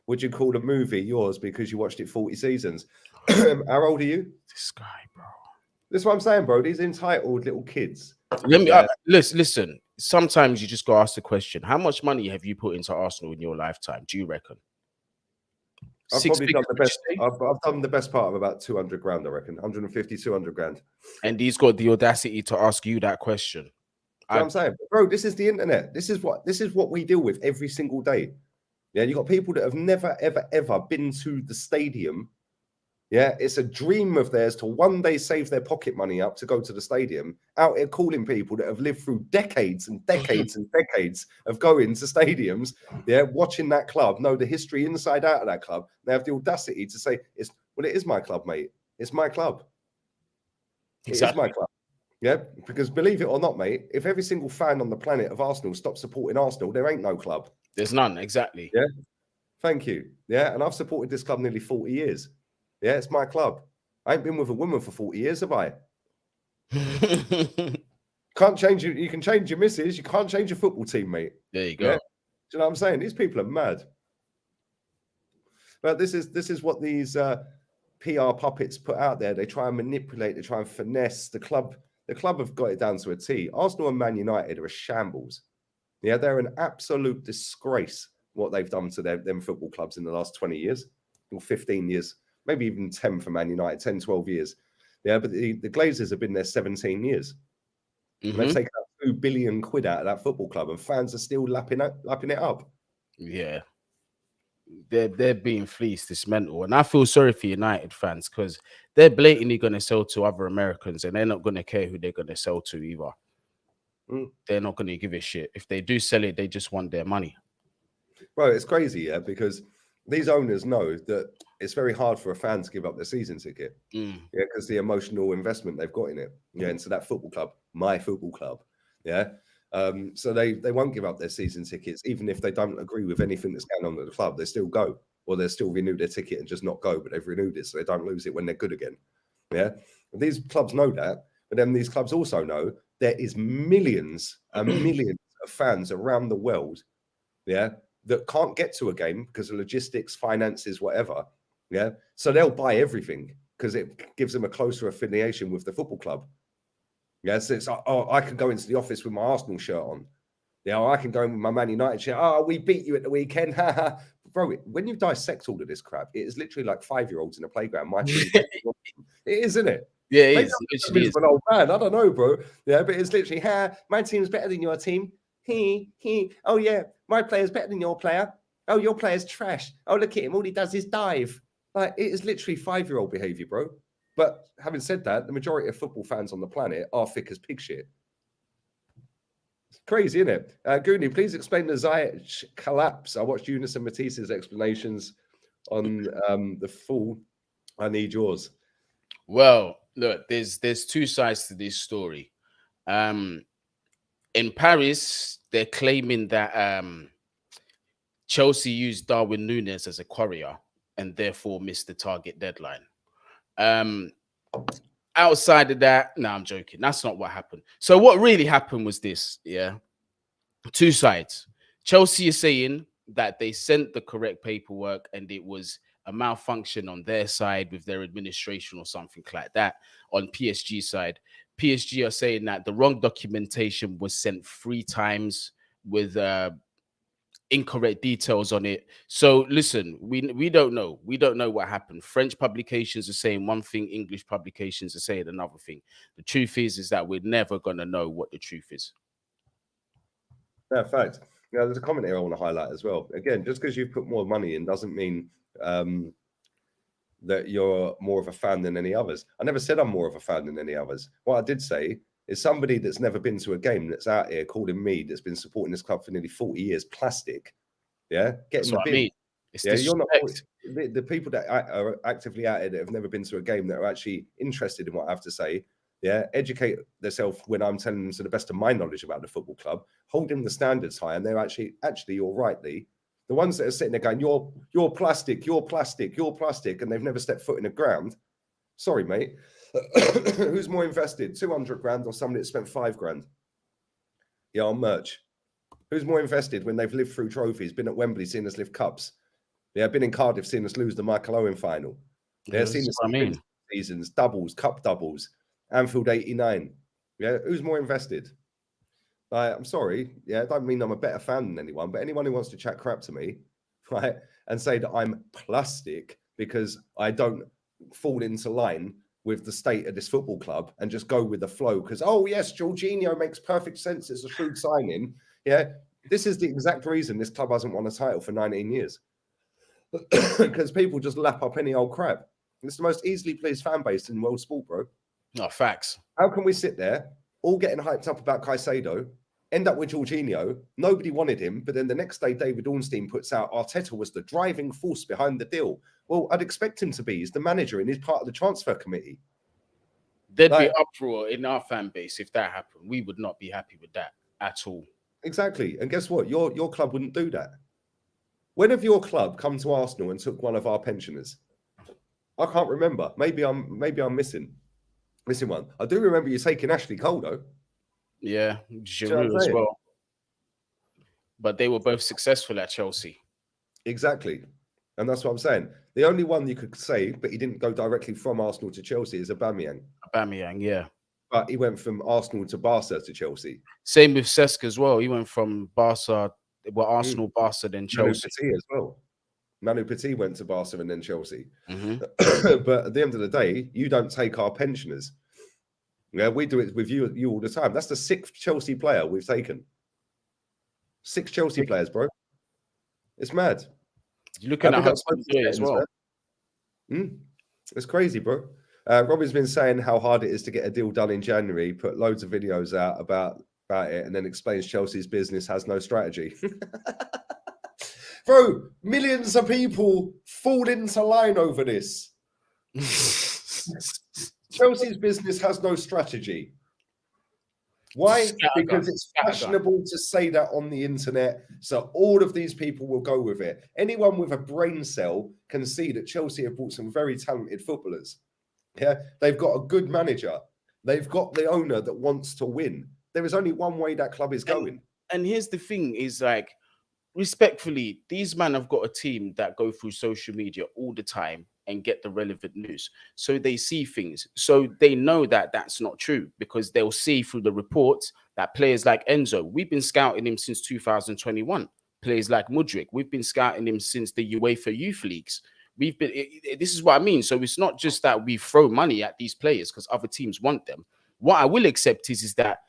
Would you call a movie yours because you watched it 40 seasons? How old are you? This guy, bro. That's what I'm saying, bro. These entitled little kids. Let me listen. Sometimes you just got to ask the question: how much money have you put into Arsenal in your lifetime? Do you reckon? I've probably done the best. I've done the best part of about 200 grand, I reckon. 150, 200 grand. And he's got the audacity to ask you that question. You know what I'm saying, bro, this is the internet. This is what we deal with every single day. Yeah, you got people that have never, ever been to the stadium. Yeah, it's a dream of theirs to one day save their pocket money up to go to the stadium. Out here calling people that have lived through decades and decades and decades of going to stadiums. Yeah, watching that club, know the history inside out of that club. They have the audacity to say, it is my club, mate. It's my club. Exactly. It is my club. Yeah, because believe it or not, mate, if every single fan on the planet of Arsenal stops supporting Arsenal, there ain't no club. There's none, exactly. Yeah, thank you. Yeah, and I've supported this club nearly 40 years. Yeah, it's my club. I ain't been with a woman for 40 years, have I? Can't change you. You can change your missus. You can't change your football team, mate. There you go. Yeah? Do you know what I'm saying? These people are mad. But this is what these PR puppets put out there. They try and manipulate. They try and finesse the club. The club have got it down to a T. Arsenal and Man United are a shambles. Yeah, they're an absolute disgrace what they've done to them football clubs in the last 20 years or 15 years, maybe even 10 for Man United, 10, 12 years. Yeah, but the Glazers have been there 17 years. And they've taken out £2 billion out of that football club, and fans are still lapping it up. Yeah. They're being fleeced. It's mental. And I feel sorry for United fans because they're blatantly going to sell to other Americans and they're not going to care who they're going to sell to either. They're not going to give a shit. If they do sell it, they just want their money. Well, it's crazy, yeah, because these owners know that it's very hard for a fan to give up their season ticket. Yeah, because the emotional investment they've got in it. Yeah, into that football club, my football club. Yeah. So they won't give up their season tickets, even if they don't agree with anything that's going on at the club. They still go, or they'll still renew their ticket and just not go, but they've renewed it so they don't lose it when they're good again. Yeah. And these clubs know that, but then these clubs also know there is millions and millions of fans around the world, yeah, that can't get to a game because of logistics, finances, whatever. Yeah. So they'll buy everything because it gives them a closer affiliation with the football club. Yeah. So it's like, oh, I can go into the office with my Arsenal shirt on. Yeah. I can go in with my Man United shirt. Oh, we beat you at the weekend. Bro, when you dissect all of this crap, it is literally like 5-year-olds in a playground. My team, it is, isn't it? Yeah, it Maybe is. I'm a bit of an old man. I don't know, bro. Yeah, but it's literally, my team's better than your team. Oh, yeah, my player's better than your player. Oh, your player's trash. Oh, look at him. All he does is dive. Like, it is literally 5-year-old behavior, bro. But having said that, the majority of football fans on the planet are thick as pig shit. It's crazy, isn't it? Goonie, please explain the Ziyech collapse. I watched Eunice and Matisse's explanations on the full. I need yours. Well, look, there's two sides to this story. In Paris, they're claiming that Chelsea used Darwin Núñez as a courier and therefore missed the target deadline. Outside of that, no, I'm joking. That's not what happened. So what really happened was this, yeah. Two sides. Chelsea is saying that they sent the correct paperwork and it was a malfunction on their side with their administration or something like that. On PSG side, PSG are saying that the wrong documentation was sent 3 times with incorrect details on it. So listen, we don't know. We don't know what happened. French publications are saying one thing, English publications are saying another thing. The truth is that we're never gonna know what the truth is. Yeah, fact. Yeah, there's a comment here I want to highlight as well. Again, just because you've put more money in doesn't mean that you're more of a fan than any others. I never said I'm more of a fan than any others. What I did say is somebody that's never been to a game that's out here calling me, that's been supporting this club for nearly 40 years, plastic. Yeah, getting the bin. I mean. Yeah, you're not the people that are actively out here that have never been to a game that are actually interested in what I have to say. Yeah, educate themselves when I'm telling them to the best of my knowledge about the football club, holding the standards high, and they're actually you're right, Lee. The ones that are sitting there going, you're plastic, you're plastic, you're plastic, and they've never stepped foot in the ground. Sorry, mate. Who's more invested, 200 grand or somebody that spent 5 grand? Yeah, on merch. Who's more invested when they've lived through trophies, been at Wembley, seen us lift cups? Yeah, been in Cardiff, seen us lose the Michael Owen final. Yeah, seen us seasons, doubles, cup doubles, Anfield 89. Yeah, who's more invested? I'm sorry. Yeah, I don't mean I'm a better fan than anyone, but anyone who wants to chat crap to me, right, and say that I'm plastic because I don't fall into line with the state of this football club and just go with the flow because, oh, yes, Jorginho makes perfect sense. It's a shrewd signing. Yeah, this is the exact reason this club hasn't won a title for 19 years. Because people just lap up any old crap. It's the most easily pleased fan base in world sport, bro. No, facts. How can we sit there, all getting hyped up about Caicedo, end up with Jorginho? Nobody wanted him, but then the next day, David Ornstein puts out Arteta was the driving force behind the deal. Well, I'd expect him to be. He's the manager and he's part of the transfer committee. There'd be uproar in our fan base if that happened. We would not be happy with that at all. Exactly. And guess what? Your club wouldn't do that. When have your club come to Arsenal and took one of our pensioners? I can't remember. Maybe I'm missing one. I do remember you taking Ashley Cole, though. Yeah, Giroud as well. But they were both successful at Chelsea. Exactly. And that's what I'm saying. The only one you could say, but he didn't go directly from Arsenal to Chelsea, is Aubameyang. Aubameyang, yeah. but he went from Arsenal to Barca to Chelsea. Same with Cesc as well. He went from Barca, well, Arsenal, Barca, then Manu Chelsea. Petit as well. Manu Petit went to Barca and then Chelsea. Mhm. But at the end of the day, you don't take our pensioners. Yeah, we do it with you all the time. That's the 6th Chelsea player we've taken. 6 Chelsea players, bro. It's mad. You're looking at Big how up you do it as well. It's crazy, bro. Robbie's been saying how hard it is to get a deal done in January, put loads of videos out about it, and then explains Chelsea's business has no strategy. Bro, millions of people fall into line over this. Chelsea's business has no strategy. Why? Because it's fashionable to say that on the internet, so all of these people will go with it. Anyone with a brain cell can see that Chelsea have bought some very talented footballers. Yeah, they've got a good manager. They've got the owner that wants to win. There is only one way that club is going. And here's the thing: is like, respectfully, these men have got a team that go through social media all the time and get the relevant news. So they see things. So they know that that's not true because they'll see through the reports that players like Enzo, we've been scouting him since 2021. Players like Mudryk, we've been scouting him since the UEFA Youth Leagues. This is what I mean. So it's not just that we throw money at these players because other teams want them. What I will accept is that,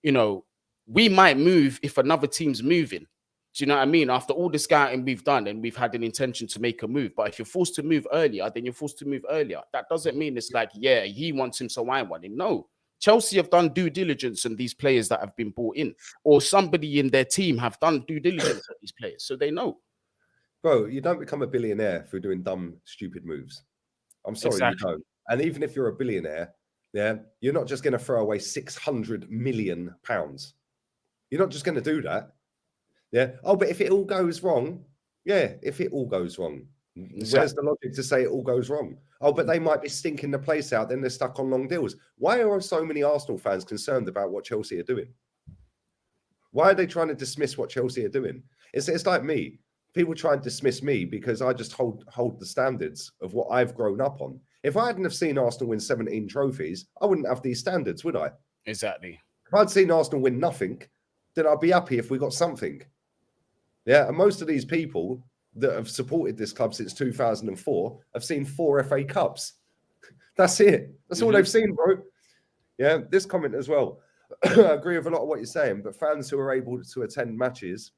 you know, we might move if another team's moving. Do you know what I mean? After all the scouting we've done and we've had an intention to make a move, but if you're forced to move earlier, then you're forced to move earlier. That doesn't mean it's like, yeah, he wants him, so I want him. No, Chelsea have done due diligence on these players that have been brought in, or somebody in their team have done due diligence on these players, so they know. Bro, you don't become a billionaire through doing dumb, stupid moves. I'm sorry, you don't. And even if you're a billionaire, yeah, you're not just going to throw away £600 million. You're not just going to do that. Yeah. Oh, but if it all goes wrong, yeah, if it all goes wrong, where's the logic to say it all goes wrong? Oh, but they might be stinking the place out, then they're stuck on long deals. Why are so many Arsenal fans concerned about what Chelsea are doing? Why are they trying to dismiss what Chelsea are doing? It's like me. People try and dismiss me because I just hold the standards of what I've grown up on. If I hadn't have seen Arsenal win 17 trophies, I wouldn't have these standards, would I? Exactly. If I'd seen Arsenal win nothing, then I'd be happy if we got something. Yeah, and most of these people that have supported this club since 2004 have seen 4 FA Cups. That's it. That's all they've seen, bro. Yeah, this comment as well. I agree with a lot of what you're saying, but fans who are able to attend matches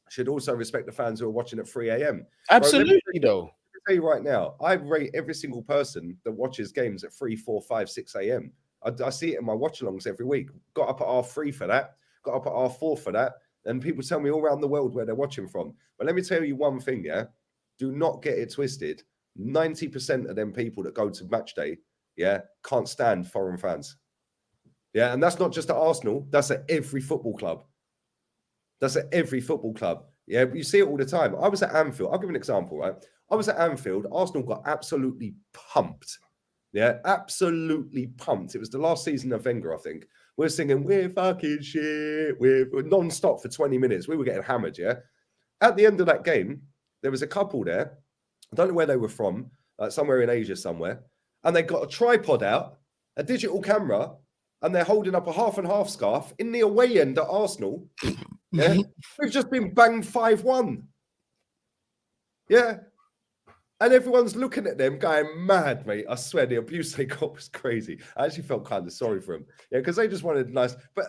should also respect the fans who are watching at 3 a.m. Absolutely, though. Let me tell you right now, I rate every single person that watches games at 3, 4, 5, 6 a.m. I see it in my watch-alongs every week. Got up at R3 for that. Got up at R4 for that. And people tell me all around the world where they're watching from. But let me tell you one thing, yeah? Do not get it twisted. 90% of them people that go to match day, yeah, can't stand foreign fans. Yeah, and that's not just at Arsenal. That's at every football club. That's at every football club. Yeah, you see it all the time. I was at Anfield. I'll give you an example, right? I was at Anfield. Arsenal got absolutely pumped. Yeah, absolutely pumped. It was the last season of Wenger, I think. We're singing, we're fucking shit. We're non-stop for 20 minutes. We were getting hammered, yeah? At the end of that game, there was a couple there. I don't know where they were from, somewhere in Asia somewhere. And they got a tripod out, a digital camera, and they're holding up a half and half scarf in the away end at Arsenal. Yeah, we've just been banged 5-1. Yeah. And everyone's looking at them going mad, mate. I swear the abuse they got was crazy. I actually felt kind of sorry for them. Yeah, because they just wanted nice. But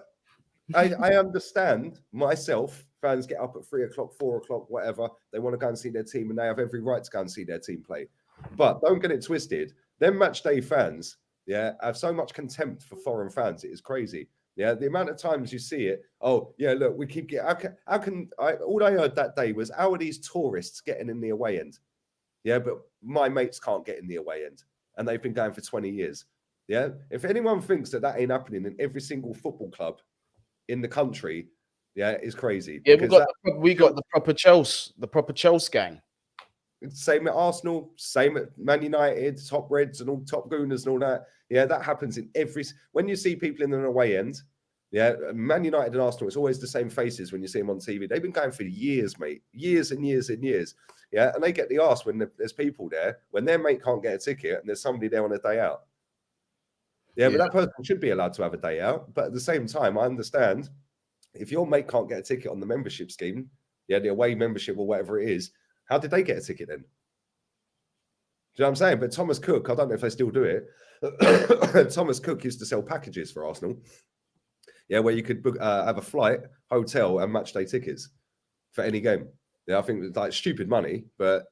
I understand myself. Fans get up at 3 o'clock, 4 o'clock, whatever. They want to go and see their team and they have every right to go and see their team play. But don't get it twisted. Them match day fans, yeah, have so much contempt for foreign fans. It is crazy. Yeah, the amount of times you see it. Oh, yeah, look, we keep getting. All I heard that day was, how are these tourists getting in the away end? Yeah, but my mates can't get in the away end. And they've been going for 20 years. Yeah. If anyone thinks that ain't happening in every single football club in the country, yeah, is crazy. Yeah, we got the proper Chelsea gang. Same at Arsenal, same at Man United, top Reds and all top Gooners and all that. Yeah, that happens in when you see people in an away end. Yeah, Man United and Arsenal, it's always the same faces when you see them on TV. They've been going for years, mate. Years and years and years. Yeah, and they get the arse when there's people there, when their mate can't get a ticket and there's somebody there on a day out. Yeah, but that person should be allowed to have a day out. But at the same time, I understand if your mate can't get a ticket on the membership scheme, the away membership or whatever it is, how did they get a ticket then? Do you know what I'm saying? But Thomas Cook, I don't know if they still do it. Thomas Cook used to sell packages for Arsenal. Yeah, where you could book, have a flight, hotel, and match day tickets for any game. Yeah, I think it's like stupid money, but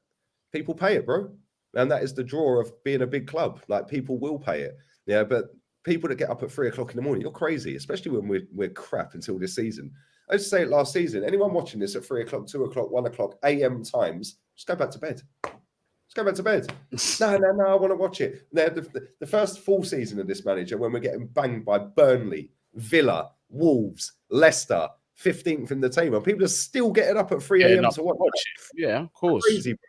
people pay it, bro. And that is the draw of being a big club. Like, people will pay it. Yeah, but people that get up at 3 o'clock in the morning, you're crazy, especially when we're crap until this season. I used to say it last season. Anyone watching this at 3 o'clock, 2 o'clock, 1 o'clock AM times, just go back to bed. Just go back to bed. No, I want to watch it. The first full season of this manager, when we're getting banged by Burnley, Villa, Wolves, Leicester, 15th in the table, people are still getting up at 3 a.m. to watch it. Yeah, of course. Crazy, bro.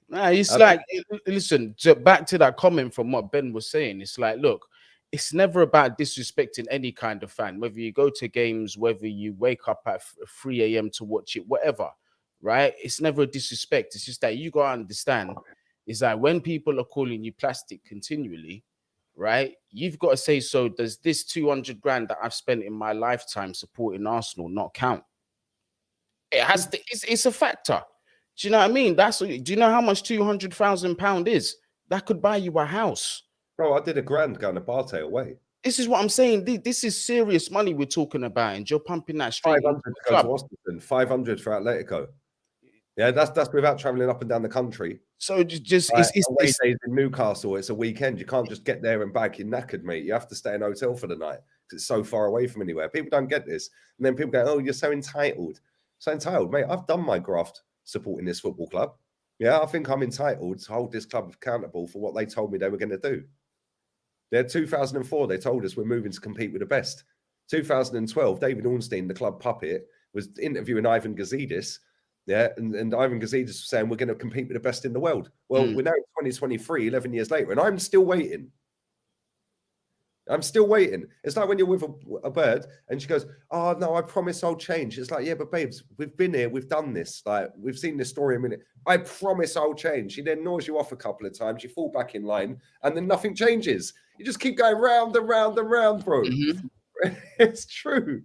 Nah, it's like, listen, back to that comment from what Ben was saying. It's like, look, it's never about disrespecting any kind of fan, whether you go to games, whether you wake up at 3 a.m. to watch it, whatever, right? It's never a disrespect. It's just that you got to understand is that when people are calling you plastic continually, right, you've got to say, so does this 200 grand that I've spent in my lifetime supporting Arsenal not count? It has to, it's a factor. Do you know what I mean? Do you know how much £200,000 is? That could buy you a house. Bro, I did £1,000 going to Barte away. This is what I'm saying. This is serious money we're talking about, and you're pumping that straight 500 to go to Austin, 500 for Atletico. Yeah, that's without traveling up and down the country. So just it's away days in Newcastle. It's a weekend. You can't just get there and back. You're knackered, mate. You have to stay in a hotel for the night because it's so far away from anywhere. People don't get this, and then people go, "Oh, you're so entitled." So entitled, mate. I've done my graft supporting this football club. Yeah, I think I'm entitled to hold this club accountable for what they told me they were going to do. They're 2004. They told us we're moving to compete with the best. 2012, David Ornstein, the club puppet, was interviewing Ivan Gazidis. Yeah, and Ivan Gazidis was saying we're going to compete with the best in the world. Well, we're now in 2023, 11 years later, and I'm still waiting. I'm still waiting. It's like when you're with a bird and she goes, "Oh, no, I promise I'll change." It's like, yeah, but babes, we've been here. We've done this. Like, we've seen this story a minute. I promise I'll change. She then gnaws you off a couple of times. You fall back in line and then nothing changes. You just keep going round and round and round, bro. It's true.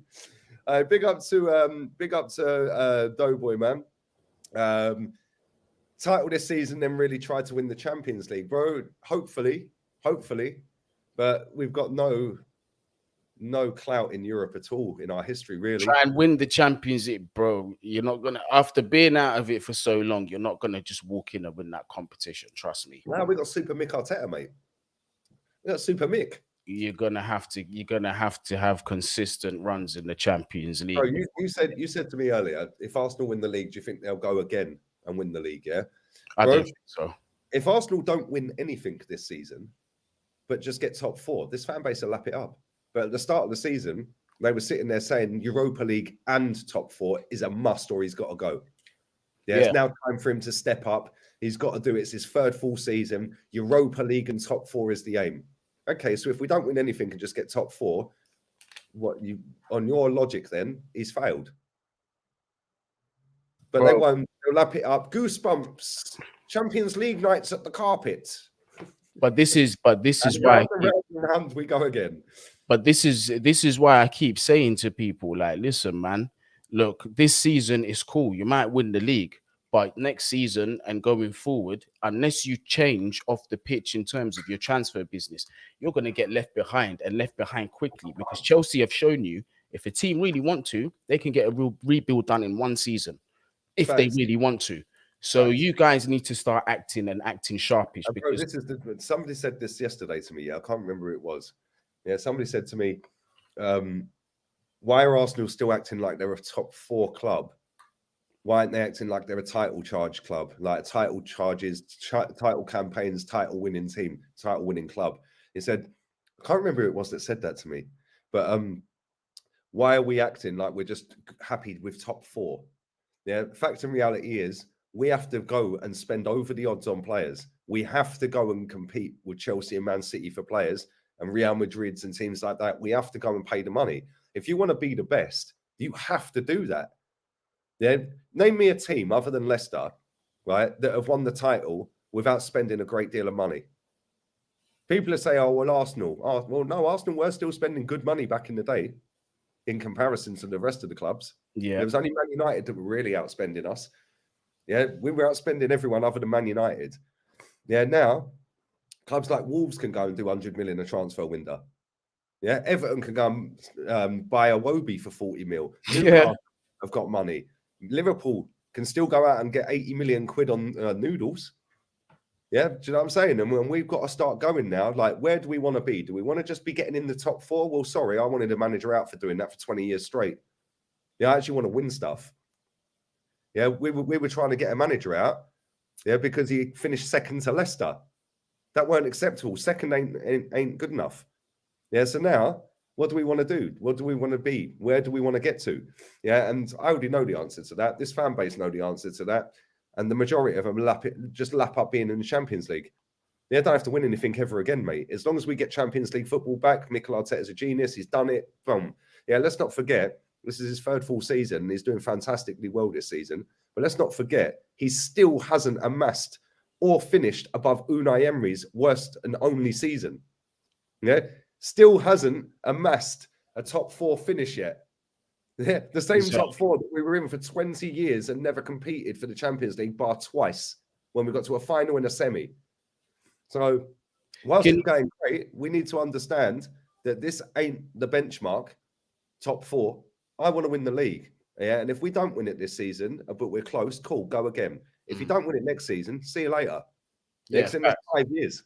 Big up to Doughboy, man. Title this season, then really try to win the Champions League, bro. Hopefully. But we've got no clout in Europe at all in our history, really. Try and win the Champions League, bro. You're not gonna, after being out of it for so long, you're not gonna just walk in and win that competition. Trust me. Now we got Super Mick Arteta, mate. We got Super Mick. You're gonna have to have consistent runs in the Champions League. Bro, you said to me earlier, if Arsenal win the league, do you think they'll go again and win the league? Yeah, I don't think so. If Arsenal don't win anything this season, but just get top 4, this fan base will lap it up. But at the start of the season, they were sitting there saying Europa League and top 4 is a must, or he's got to go. Yeah, it's now time for him to step up. He's got to do it. It's his 3rd full season. Europa League and top 4 is the aim. Okay, so if we don't win anything and just get top 4, on your logic then, he's failed. But they won't. They'll lap it up. Goosebumps. Champions League nights at the carpet. But this is why we go again. But this is why I keep saying to people, like, listen, man, look, this season is cool. You might win the league, but next season and going forward, unless you change off the pitch in terms of your transfer business, you're going to get left behind quickly, because Chelsea have shown you if a team really want to, they can get a real rebuild done in one season if they really want to. So you guys need to start acting sharpish. Because somebody said this yesterday to me. Yeah, I can't remember who it was. Yeah, somebody said to me, why are Arsenal still acting like they're a top 4 club? Why aren't they acting like they're a title charge club? Like title charges, title campaigns, title winning team, title winning club. He said, I can't remember who it was that said that to me, but why are we acting like we're just happy with top 4? Yeah, fact and reality is, we have to go and spend over the odds on players. We have to go and compete with Chelsea and Man City for players and Real Madrid's and teams like that. We have to go and pay the money. If you want to be the best, you have to do that. Yeah, name me a team other than Leicester, right, that have won the title without spending a great deal of money. People are saying, "Oh, well, Arsenal." Oh, well, no, Arsenal were still spending good money back in the day, in comparison to the rest of the clubs. Yeah. There was only Man United that were really outspending us. Yeah, we were outspending everyone other than Man United. Yeah, now clubs like Wolves can go and do 100 million a transfer window. Yeah, Everton can go and buy a Wobie for 40 mil. Newcastle have got money. Liverpool can still go out and get 80 million quid on noodles. Yeah, do you know what I'm saying? And when we've got to start going now, like, where do we want to be? Do we want to just be getting in the top 4? Well, sorry, I wanted a manager out for doing that for 20 years straight. Yeah, I actually want to win stuff. Yeah, we were trying to get a manager out, yeah, because he finished second to Leicester. That weren't acceptable. Second ain't good enough. Yeah, so now what do we want to do? What do we want to be? Where do we want to get to? Yeah, and I already know the answer to that. This fan base know the answer to that. And the majority of them lap up being in the Champions League. They don't have to win anything ever again, mate. As long as we get Champions League football back, Mikel Arteta's a genius. He's done it. Boom. Yeah, let's not forget, this is his third full season, and he's doing fantastically well this season. But let's not forget, he still hasn't amassed or finished above Unai Emery's worst and only season. Yeah, still hasn't amassed a top 4 finish yet. Yeah, the same top 4 that we were in for 20 years and never competed for the Champions League bar twice when we got to a final and a semi. So whilst it's going great, we need to understand that this ain't the benchmark, top 4. I want to win the league. Yeah, and if we don't win it this season, but we're close, cool, go again. If you don't win it next season, see you later. Yeah, in 5 years.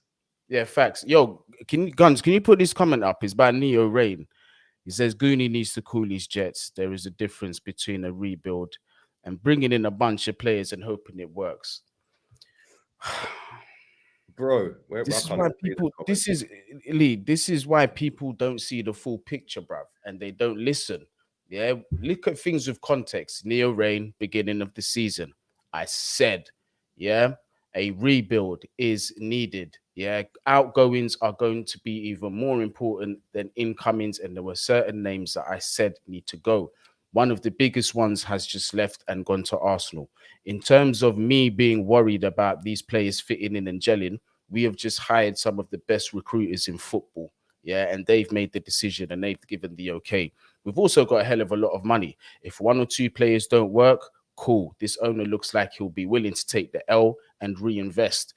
Yeah, facts. Yo, can you put this comment up? It's by Neo Rain. He says Goonie needs to cool his jets. There is a difference between a rebuild and bringing in a bunch of players and hoping it works. Bro, this is why people don't see the full picture, bruv, and they don't listen. Yeah, look at things with context. Neo Rain, beginning of the season, I said, yeah, a rebuild is needed. Yeah, outgoings are going to be even more important than incomings, and there were certain names that I said need to go. One of the biggest ones has just left and gone to Arsenal. In terms of me being worried about these players fitting in and gelling, we have just hired some of the best recruiters in football. Yeah, and they've made the decision and they've given the okay. We've also got a hell of a lot of money. If 1 or 2 players don't work, cool. This owner looks like he'll be willing to take the L and reinvest.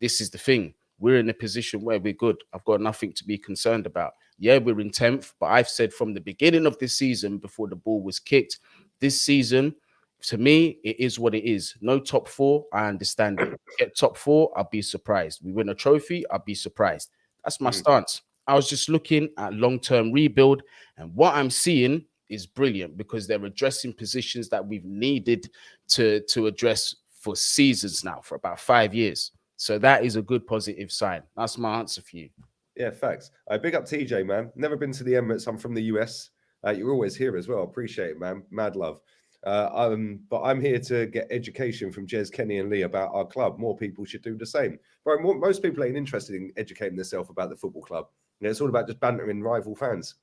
This is the thing. We're in a position where we're good. I've got nothing to be concerned about. Yeah, we're in 10th, but I've said from the beginning of this season, before the ball was kicked, this season, to me, it is what it is. No top 4, I understand it. Get top 4, I'll be surprised. We win a trophy, I'll be surprised. That's my stance. I was just looking at long-term rebuild, and what I'm seeing is brilliant because they're addressing positions that we've needed to address for seasons now, for about 5 years. So that is a good positive sign. That's my answer for you. Yeah, facts. Big up TJ, man. Never been to the Emirates. I'm from the US. You're always here as well. Appreciate it, man. Mad love. But I'm here to get education from Jez, Kenny, and Lee about our club. More people should do the same. Bro, most people ain't interested in educating themselves about the football club. Yeah, it's all about just bantering rival fans.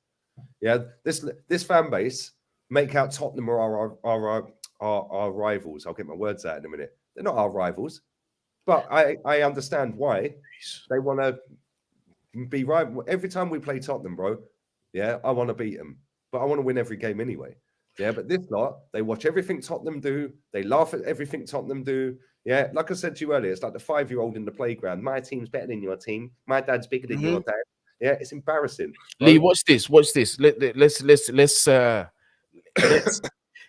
Yeah, this fan base make out Tottenham are our rivals. I'll get my words out in a minute. They're not our rivals. But I understand why they want to be right. Every time we play Tottenham, bro, yeah, I want to beat them. But I want to win every game anyway. Yeah, but this lot, they watch everything Tottenham do. They laugh at everything Tottenham do. Yeah, like I said to you earlier, it's like the 5-year-old in the playground. My team's better than your team. My dad's bigger than your dad. Yeah, it's embarrassing. Bro. Lee, watch this.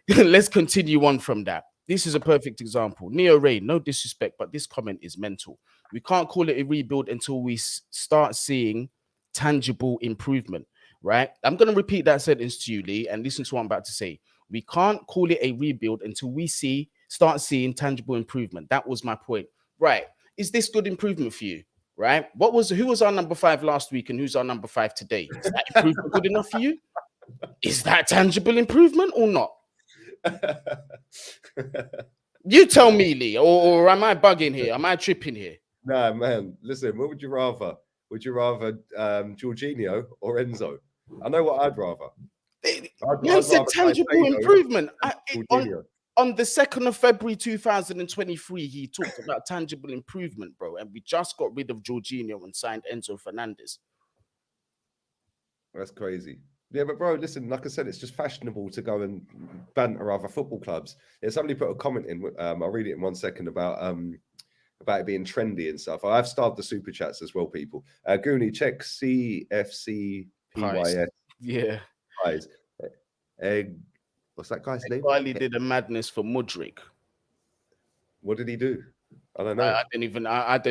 Let's continue on from that. This is a perfect example. Neo Rain, no disrespect, but this comment is mental. We can't call it a rebuild until we start seeing tangible improvement, right? I'm going to repeat that sentence to you, Lee, and listen to what I'm about to say. We can't call it a rebuild until we start seeing tangible improvement. That was my point. Right. Is this good improvement for you? Right? Who was our number 5 last week and who's our number 5 today? Is that improvement good enough for you? Is that tangible improvement or not? You tell me, Lee, or am I bugging here? Am I tripping here? Nah, man. Listen, what would you rather? Would you rather Jorginho or Enzo? I know what I'd rather. Man said tangible improvement. On the 2nd of February 2023, he talked about tangible improvement, bro. And we just got rid of Jorginho and signed Enzo Fernandez. That's crazy. Yeah, but bro, listen, like I said, it's just fashionable to go and banter other football clubs. Yeah, somebody put a comment in. I'll read it in 1 second about it being trendy and stuff. I've started the super chats as well, people. Goonie, check CFCPYS. Yeah. Guys. What's that guy's name? Riley did a madness for Mudryk. What did he do? I don't know. I don't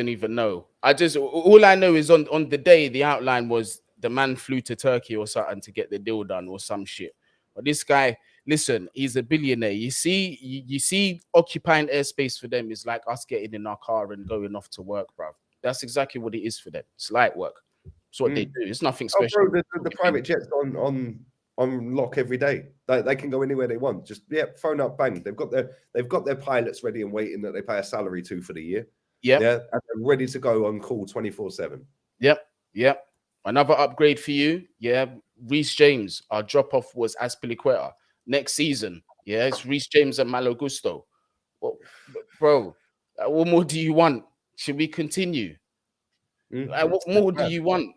even know. All I know is on the day the outline was the man flew to Turkey or something to get the deal done or some shit. But this guy, listen, he's a billionaire. You see, occupying airspace for them is like us getting in our car and going off to work, bro. That's exactly what it is for them. It's light work. It's what they do. It's nothing special. Bro, the private jets on lock every day. They can go anywhere they want. Just phone up, bang. They've got their pilots ready and waiting that they pay a salary to for the year. Yep. Yeah, and they're ready to go on call 24/7. Yep. Another upgrade for you. Yeah, Reece James. Our drop off was Aspilicueta. Next season, yeah, it's Reece James and Malo Gusto. Well, bro, what more do you want? Should we continue? What more do you want?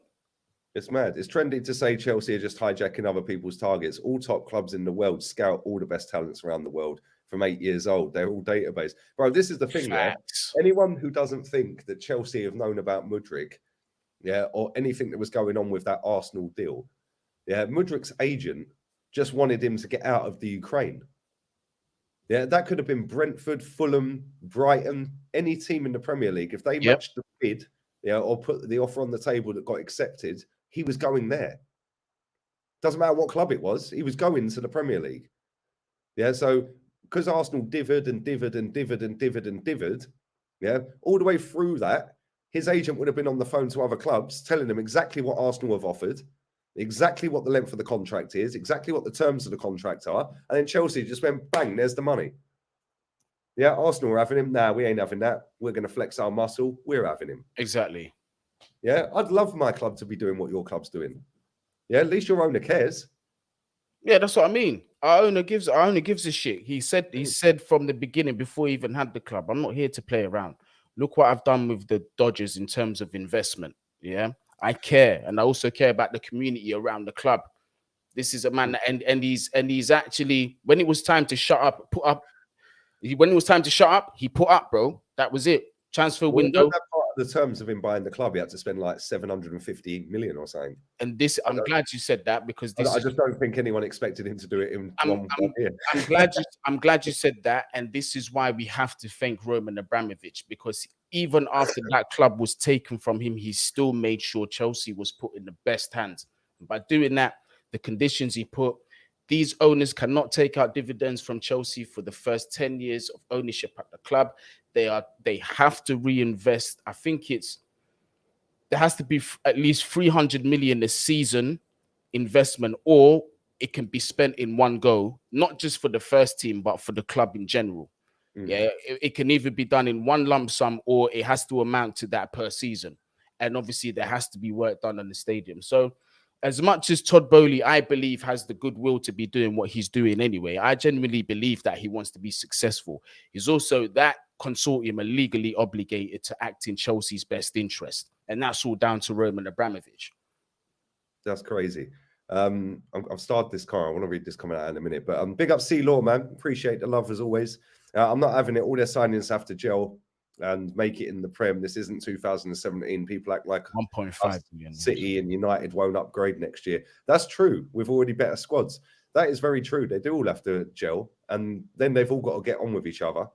It's mad. It's trendy to say Chelsea are just hijacking other people's targets. All top clubs in the world scout all the best talents around the world from 8 years old. They're all database. Bro, this is the thing, yeah? Anyone who doesn't think that Chelsea have known about Mudryk, yeah, or anything that was going on with that Arsenal deal, yeah, Mudryk's agent just wanted him to get out of the Ukraine. Yeah, that could have been Brentford, Fulham, Brighton, any team in the Premier League. If they matched the bid, yeah, or put the offer on the table that got accepted, he was going there. Doesn't matter what club it was, he was going to the Premier League. Yeah, so because Arsenal dithered, yeah, all the way through that, his agent would have been on the phone to other clubs, telling them exactly what Arsenal have offered, exactly what the length of the contract is, exactly what the terms of the contract are, and then Chelsea just went, bang, there's the money. Yeah, Arsenal are having him. Nah, we ain't having that. We're going to flex our muscle. We're having him. Exactly. Yeah, I'd love my club to be doing what your club's doing. Yeah, at least your owner cares. Yeah, that's what I mean. Our owner gives a shit. He said from the beginning, before he even had the club, I'm not here to play around. Look what I've done with the Dodgers in terms of investment. Yeah, I care, and I also care about the community around the club. This is a man, and he's actually, when it was time to shut up, put up. When it was time to shut up, he put up, bro. That was it. Transfer window. That part of the terms of him buying the club, he had to spend like 750 million or something. And this, I'm glad you said that, because this I just don't think anyone expected him to do it in one year. I'm glad you said that, and this is why we have to thank Roman Abramovich, because even after that club was taken from him, he still made sure Chelsea was put in the best hands. And by doing that, the conditions he put, these owners cannot take out dividends from Chelsea for the first 10 years of ownership at the club. They have to reinvest. I think there has to be at least 300 million a season investment, or it can be spent in one go, not just for the first team, but for the club in general. Yeah, it can either be done in one lump sum, or it has to amount to that per season. And obviously there has to be work done on the stadium. So as much as Todd Bowley, I believe, has the goodwill to be doing what he's doing anyway, I genuinely believe that he wants to be successful. He's also, that consortium are legally obligated to act in Chelsea's best interest. And that's all down to Roman Abramovich. That's crazy. I've started this car. I want to read this comment out in a minute. But big up C-Law, man. Appreciate the love as always. I'm not having it. All their signings have to gel and make it in the Prem. This isn't 2017. People act like 1.5 million. City and United won't upgrade next year. That's true. We've already better squads. That is very true. They do all have to gel, and then they've all got to get on with each other.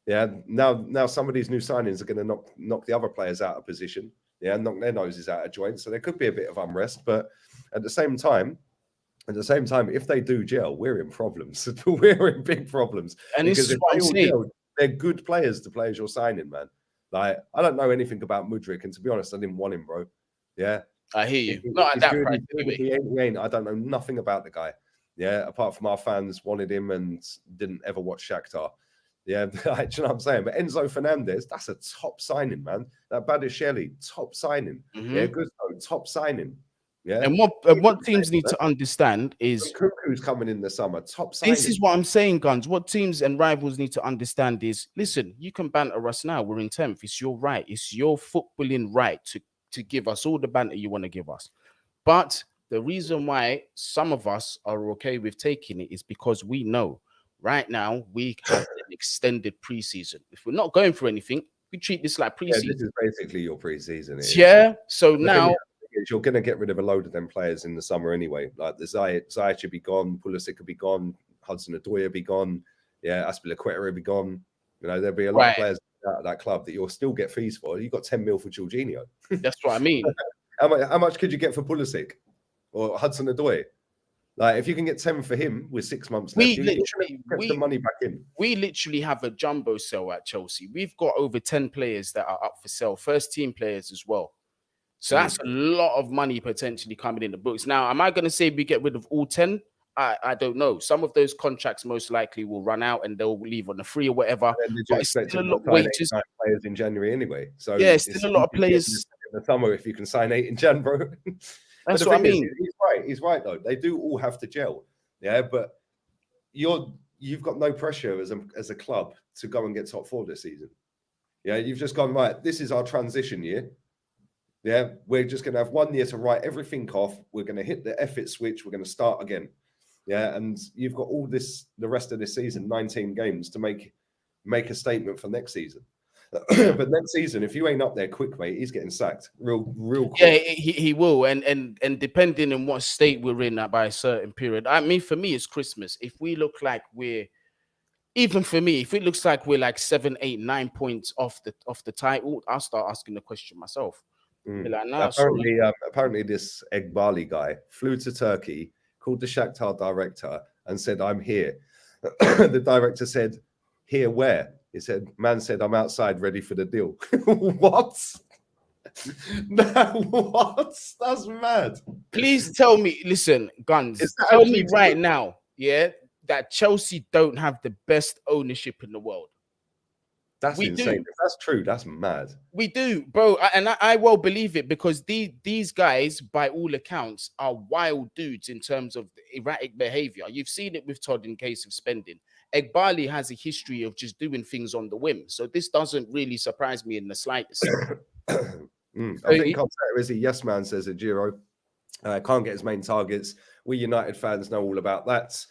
Yeah. Now some of these new signings are going to knock the other players out of position. Yeah, knock their noses out of joint. So there could be a bit of unrest, but at the same time, if they do gel, we're in problems. We're in big problems. And this is what I'm saying. Gel, they're good players to play as you're signing, man. Like, I don't know anything about Mudryk, and to be honest, I didn't want him, bro. Yeah. I hear you. Not at that price, anyway. He ain't. I don't know nothing about the guy. Yeah, apart from our fans wanted him and didn't ever watch Shakhtar. Yeah, do you know what I'm saying? But Enzo Fernandez, that's a top signing, man. That Badiashile, top signing. Yeah, Gusto, top signing. Yeah. And what teams need to understand is Cuckoo's coming in the summer. Top signing. this is what I'm saying, Guns. What teams and rivals need to understand is, listen, you can banter us now. We're in 10th. It's your right. It's your footballing right to give us all the banter you want to give us. But the reason why some of us are okay with taking it is because we know right now we have an extended preseason. If we're not going for anything, we treat this like Yeah, preseason. this is basically your preseason. Yeah. So The thing now is, you're going to get rid of a load of them players in the summer anyway. Like the Ziyech should be gone, Pulisic could be gone, Hudson-Odoi will be gone, yeah, Aspilicueta will be gone. You know, there'll be a lot of players out of that club that you'll still get fees for. You got 10 mil for Jorginho. That's what I mean. How much could you get for Pulisic or Hudson-Odoi? Like, if you can get 10 for him with 6 months left, you get some money back in. We literally have a jumbo sale at Chelsea. We've got over 10 players that are up for sale, first team players as well. So that's a lot of money potentially coming in the books. Now, am I going to say we get rid of all 10? I don't know. Some of those contracts most likely will run out and they'll leave on the free or whatever. But it's still a lot of players in January anyway. So yeah, it's still a lot of players in the summer if you can sign 8 in Jan, bro. That's what I mean. He's right though. They do all have to gel. Yeah, but you've got no pressure as a club to go and get top 4 this season. Yeah, you've just gone, right, this is our transition year. Yeah, we're just going to have 1 year to write everything off. We're going to hit the F it switch. We're going to start again. Yeah, and you've got all this, the rest of this season, 19 games to make a statement for next season. But next season, if you ain't up there quick, mate, he's getting sacked real quick. Yeah, he will. And depending on what state we're in by a certain period. I mean, for me, it's Christmas. If we look like even for me, if it looks like we're like 7, 8, 9 points off the title, I'll start asking the question myself. Like, nah, apparently, this Egbali guy flew to Turkey, called the Shakhtar director, and said, "I'm here." The director said, "Here where?" He said, "Man said I'm outside, ready for the deal." What? What? That's mad. Please tell me. Listen, Guns. Tell me right now, yeah, that Chelsea don't have the best ownership in the world. That's insane. If that's true, that's mad. We do, bro. And I well believe it because these guys, by all accounts, are wild dudes in terms of erratic behavior. You've seen it with Todd in case of spending. Egbali has a history of just doing things on the whim. So this doesn't really surprise me in the slightest. I think Izzy Yes Man says at Giro, can't get his main targets. We United fans know all about that.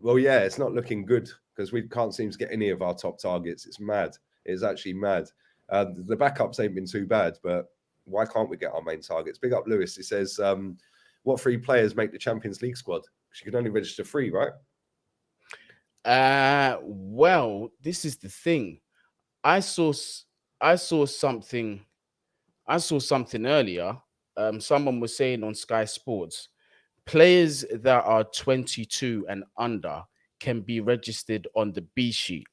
Well, yeah, it's not looking good because we can't seem to get any of our top targets. It's mad. It's actually mad. The backups ain't been too bad, but why can't we get our main targets? Big up Lewis. He says, what 3 players make the Champions League squad? Because you can only register 3, right? Well, this is the thing. I saw something earlier. Someone was saying on Sky Sports, players that are 22 and under can be registered on the B sheet.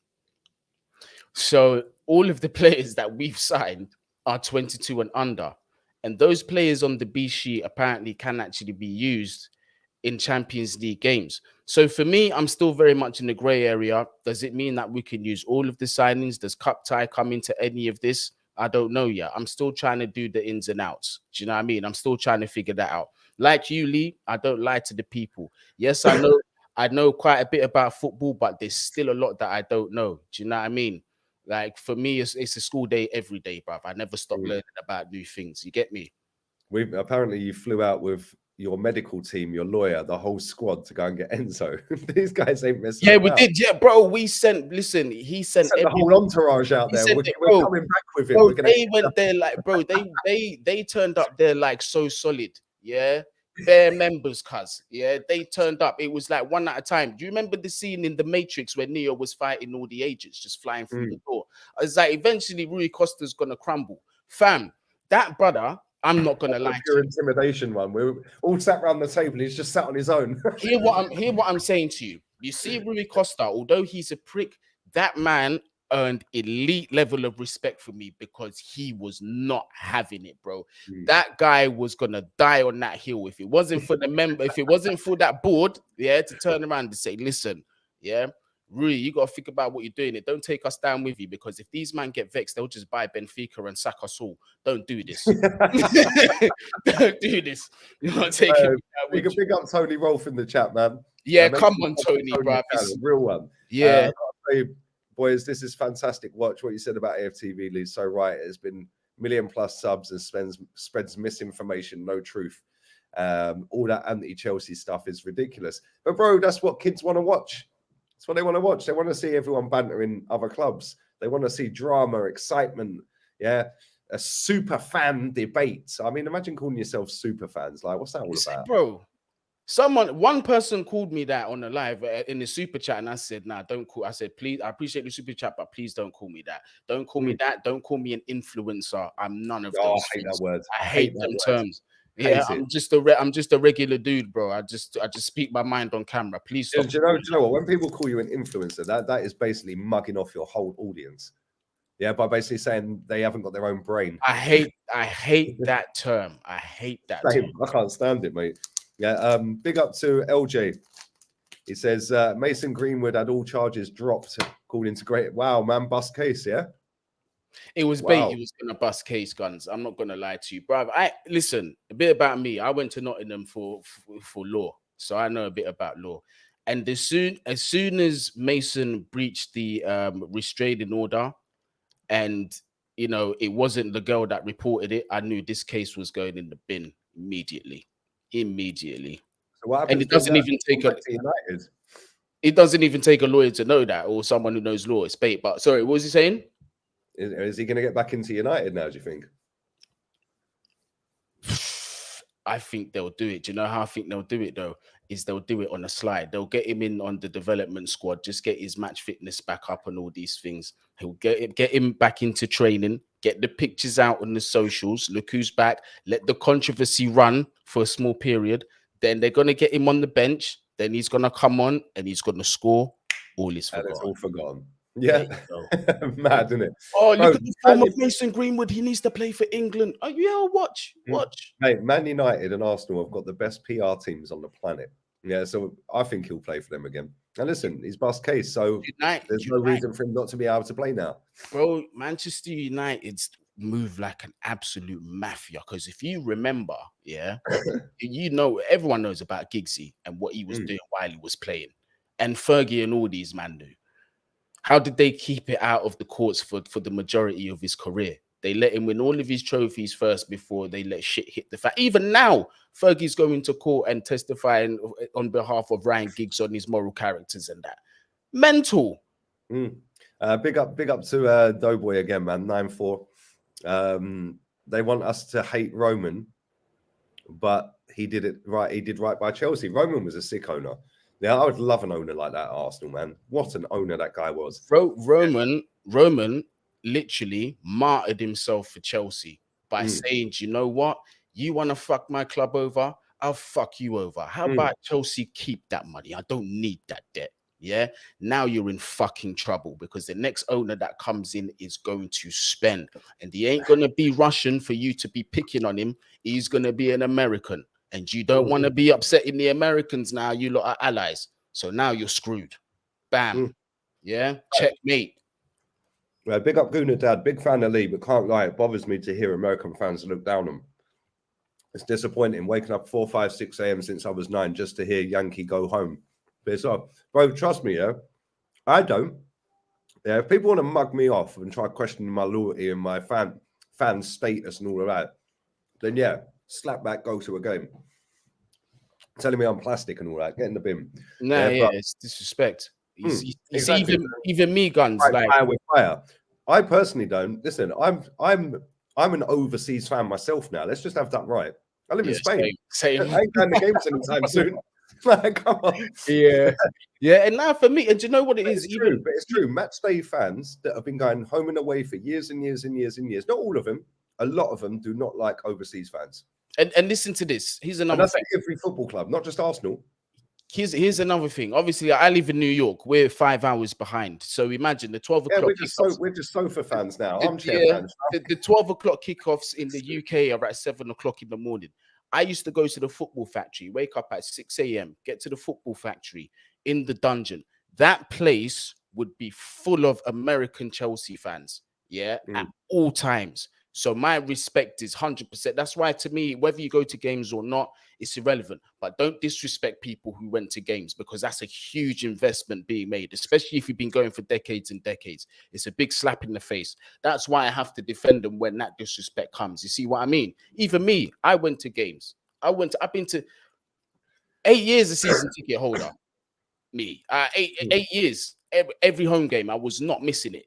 So all of the players that we've signed are 22 and under. And those players on the B sheet apparently can actually be used in Champions League games. So for me, I'm still very much in the grey area. Does it mean that we can use all of the signings? Does Cup Tie come into any of this? I don't know yet. I'm still trying to do the ins and outs. Do you know what I mean? I'm still trying to figure that out. Like you, Lee, I don't lie to the people. Yes, I know quite a bit about football, but there's still a lot that I don't know. Do you know what I mean? Like for me, it's a school day every day, bruv. I never stop learning about new things. You get me? Apparently you flew out with your medical team, your lawyer, the whole squad to go and get Enzo. These guys ain't messing. Yeah, we did. Yeah, bro. We sent. Listen, he sent the whole entourage out there. We're coming back with him. Bro, they went there like, bro. They turned up there like so solid. Yeah, bare members, cuz. Yeah, they turned up. It was like one at a time. Do you remember the scene in The Matrix where Neo was fighting all the agents just flying through the door? It's like eventually Rui Costa's gonna crumble, fam. That brother. I'm not gonna lie. Your intimidation one. We're all sat around the table. He's just sat on his own. Hear what I'm saying to you. You see, Rui Costa, although he's a prick, that man earned elite level of respect for me because he was not having it, bro. That guy was gonna die on that hill if it wasn't for the member, if it wasn't for that board, yeah, to turn around and say, listen, yeah, Rui, you got to think about what you're doing. It don't take us down with you, because if these men get vexed, they'll just buy Benfica and sack us all. Don't do this. Don't do this. You're not taking me down You with can you. pick up Tony Rolfe in the chat, man. Yeah, Make come sure you on, follow Tony, bro. Cannon, real one. Yeah. I'll say, boys, this is fantastic. Watch what you said about AFTV, Lee. So right, it's been million+ subs and spreads misinformation, no truth. All that anti-Chelsea stuff is ridiculous. But bro, that's what kids want to watch. That's what they want to watch. They want to see everyone bantering other clubs. They want to see drama, excitement. Yeah, a super fan debate. I mean, imagine calling yourself super fans. Like, what's that all about, bro? One person called me that on the live in the super chat, and I said, "Nah, don't call." I said, "Please, I appreciate the super chat, but please don't call me that. Don't call me that. Don't call me an influencer. I'm none of those. I hate things. that word. I hate them terms. Hate Yeah, it. I'm just a regular dude, bro. I just speak my mind on camera. Please stop. Do you know what? When people call you an influencer, that is basically mugging off your whole audience. Yeah, by basically saying they haven't got their own brain. I hate that term. I hate that term. I can't stand it, mate. Yeah. Big up to LJ. He says Mason Greenwood had all charges dropped, called into great. Wow, man, bust case. Yeah. It was bait. He was gonna bust case guns. I'm not gonna lie to you, bro. I listen a bit about me. I went to Nottingham for law, so I know a bit about law. And as soon as Mason breached the restraining order, and it wasn't the girl that reported it, I knew this case was going in the bin immediately. So what happens? And it doesn't even take a lawyer to know that, or someone who knows law. It's bait. But sorry, what was he saying? Is he going to get back into United now, do you think? I think they'll do it. Do you know how I think they'll do it, though? Is they'll do it on a slide. They'll get him in on the development squad, just get his match fitness back up and all these things. He'll get him back into training, get the pictures out on the socials. Look who's back. Let the controversy run for a small period. Then they're going to get him on the bench. Then he's going to come on and he's going to score. All is forgotten. And it's all forgotten. Yeah, mad, isn't it? Oh, look at the form of Mason Greenwood. He needs to play for England. Oh, yeah, watch. Hey, Man United and Arsenal have got the best PR teams on the planet. Yeah, so I think he'll play for them again. And listen, he's bust case, so there's no reason for him not to be able to play now. Bro, Manchester United's move like an absolute mafia. Because if you remember, everyone knows about Giggsy and what he was doing while he was playing. And Fergie and all these man knew. How did they keep it out of the courts for the majority of his career? They let him win all of his trophies first before they let shit hit the fan. Even now, Fergie's going to court and testifying on behalf of Ryan Giggs on his moral characters and that. Mental. Big up to Doughboy again, man. 9-4. They want us to hate Roman, but he did it right. He did right by Chelsea. Roman was a sick owner. Yeah, I would love an owner like that at Arsenal, man. What an owner that guy was. Roman literally martyred himself for Chelsea by saying, "Do you know what? You want to fuck my club over? I'll fuck you over. How about Chelsea keep that money? I don't need that debt." Yeah. Now you're in fucking trouble because the next owner that comes in is going to spend, and he ain't going to be Russian for you to be picking on him. He's going to be an American. And you don't want to be upsetting the Americans now. You lot are allies. So now you're screwed. Bam. Yeah. Checkmate. Well, big up Guna Dad. Big fan of Lee, but can't lie. It bothers me to hear American fans look down on him. It's disappointing waking up 4, 5, 6 a.m. since I was 9 just to hear Yankee go home. Piss off. Bro, trust me, yeah. I don't. Yeah, if people want to mug me off and try questioning my loyalty and my fan status and all of that, then yeah, slap back, go to a game. Telling me I'm plastic and all that, get in the bin. Nah, it's disrespect. Exactly. Even me, guns like fire with fire. I personally don't. Listen, I'm an overseas fan myself now. Let's just have that right. I live in Spain. Same. I ain't going to games anytime soon. Like, come on. Yeah. And now for me, and do you know what it is? But it's true. Match day fans that have been going home and away for years and years and years and years. Not all of them. A lot of them do not like overseas fans. And listen to this. Here's another thing. That's every football club, not just Arsenal. Here's another thing. Obviously, I live in New York. We're 5 hours behind. So imagine the 12 o'clock. We're just sofa fans now. Armchair fans. The 12 o'clock kickoffs in the UK are at 7 o'clock in the morning. I used to go to the football factory, wake up at 6 a.m., get to the football factory in the dungeon. that place would be full of American Chelsea fans, at all times. So my respect is 100%. That's why, to me, whether you go to games or not, it's irrelevant. But don't disrespect people who went to games, because that's a huge investment being made, especially if you've been going for decades and decades. It's a big slap in the face. That's why I have to defend them when that disrespect comes. You see what I mean? Even me, I went to games. I've been to 8 years a season ticket holder. Me, 8 years, every home game, I was not missing it.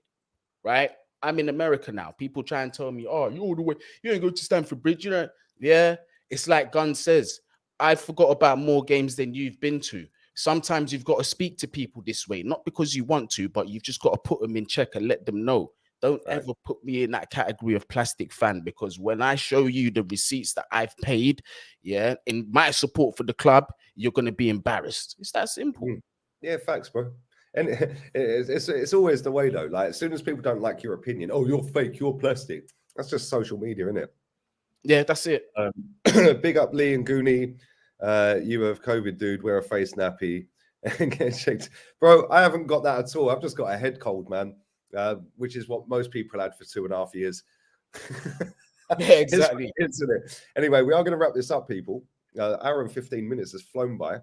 Right? I'm in America now. People try and tell me, "Oh, you all the way, you ain't go to Stamford Bridge." You know, yeah. It's like Gunn says, I forgot about more games than you've been to. Sometimes you've got to speak to people this way, not because you want to, but you've just got to put them in check and let them know. Don't ever put me in that category of plastic fan, because when I show you the receipts that I've paid, in my support for the club, you're going to be embarrassed. It's that simple. Yeah, facts, bro. And it's always the way, though. Like, as soon as people don't like your opinion, oh, you're fake, you're plastic. That's just social media, isn't it? Yeah, that's it. Big up Lee and Goonie. You have COVID, dude. Wear a face nappy and get checked. Bro, I haven't got that at all. I've just got a head cold, man, which is what most people had for 2.5 years. Yeah, exactly. Isn't it? Anyway, we are going to wrap this up, people. Hour and 15 minutes has flown by.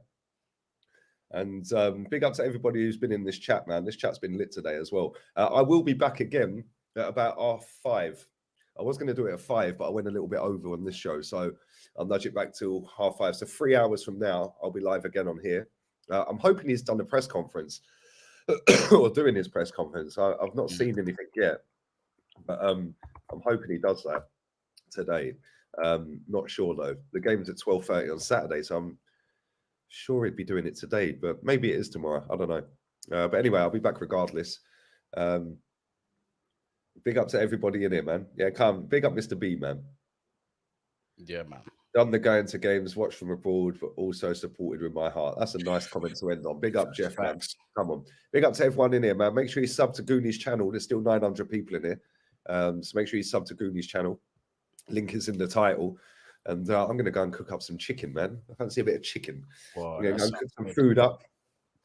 And big up to everybody who's been in this chat, man. This chat's been lit today as well. I will be back again at about 5:30. I was going to do it at 5, but I went a little bit over on this show. So I'll nudge it back till 5:30. So 3 hours from now, I'll be live again on here. I'm hoping he's done a press conference or doing his press conference. I've not seen anything yet, but I'm hoping he does that today. Not sure, though. The game's at 12:30 on Saturday, so I'm sure he'd be doing it today, but maybe it is tomorrow. I don't know. But anyway, I'll be back regardless. Big up to everybody in here, man. Yeah, come. Big up Mr. B, man. Yeah, man. Done the going to games, watched from abroad, but also supported with my heart. That's a nice comment to end on. Big up, Jeff, man. Come on. Big up to everyone in here, man. Make sure you sub to Goonies channel. There's still 900 people in here. So make sure you sub to Goonies channel. Link is in the title. And I'm going to go and cook up some chicken, man. I fancy a bit of chicken. Wow, I'm going to cook some food up.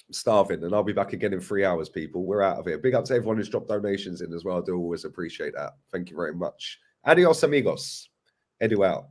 I'm starving, and I'll be back again in 3 hours, people. We're out of here. Big up to everyone who's dropped donations in as well. I do always appreciate that. Thank you very much. Adios, amigos. Edu out.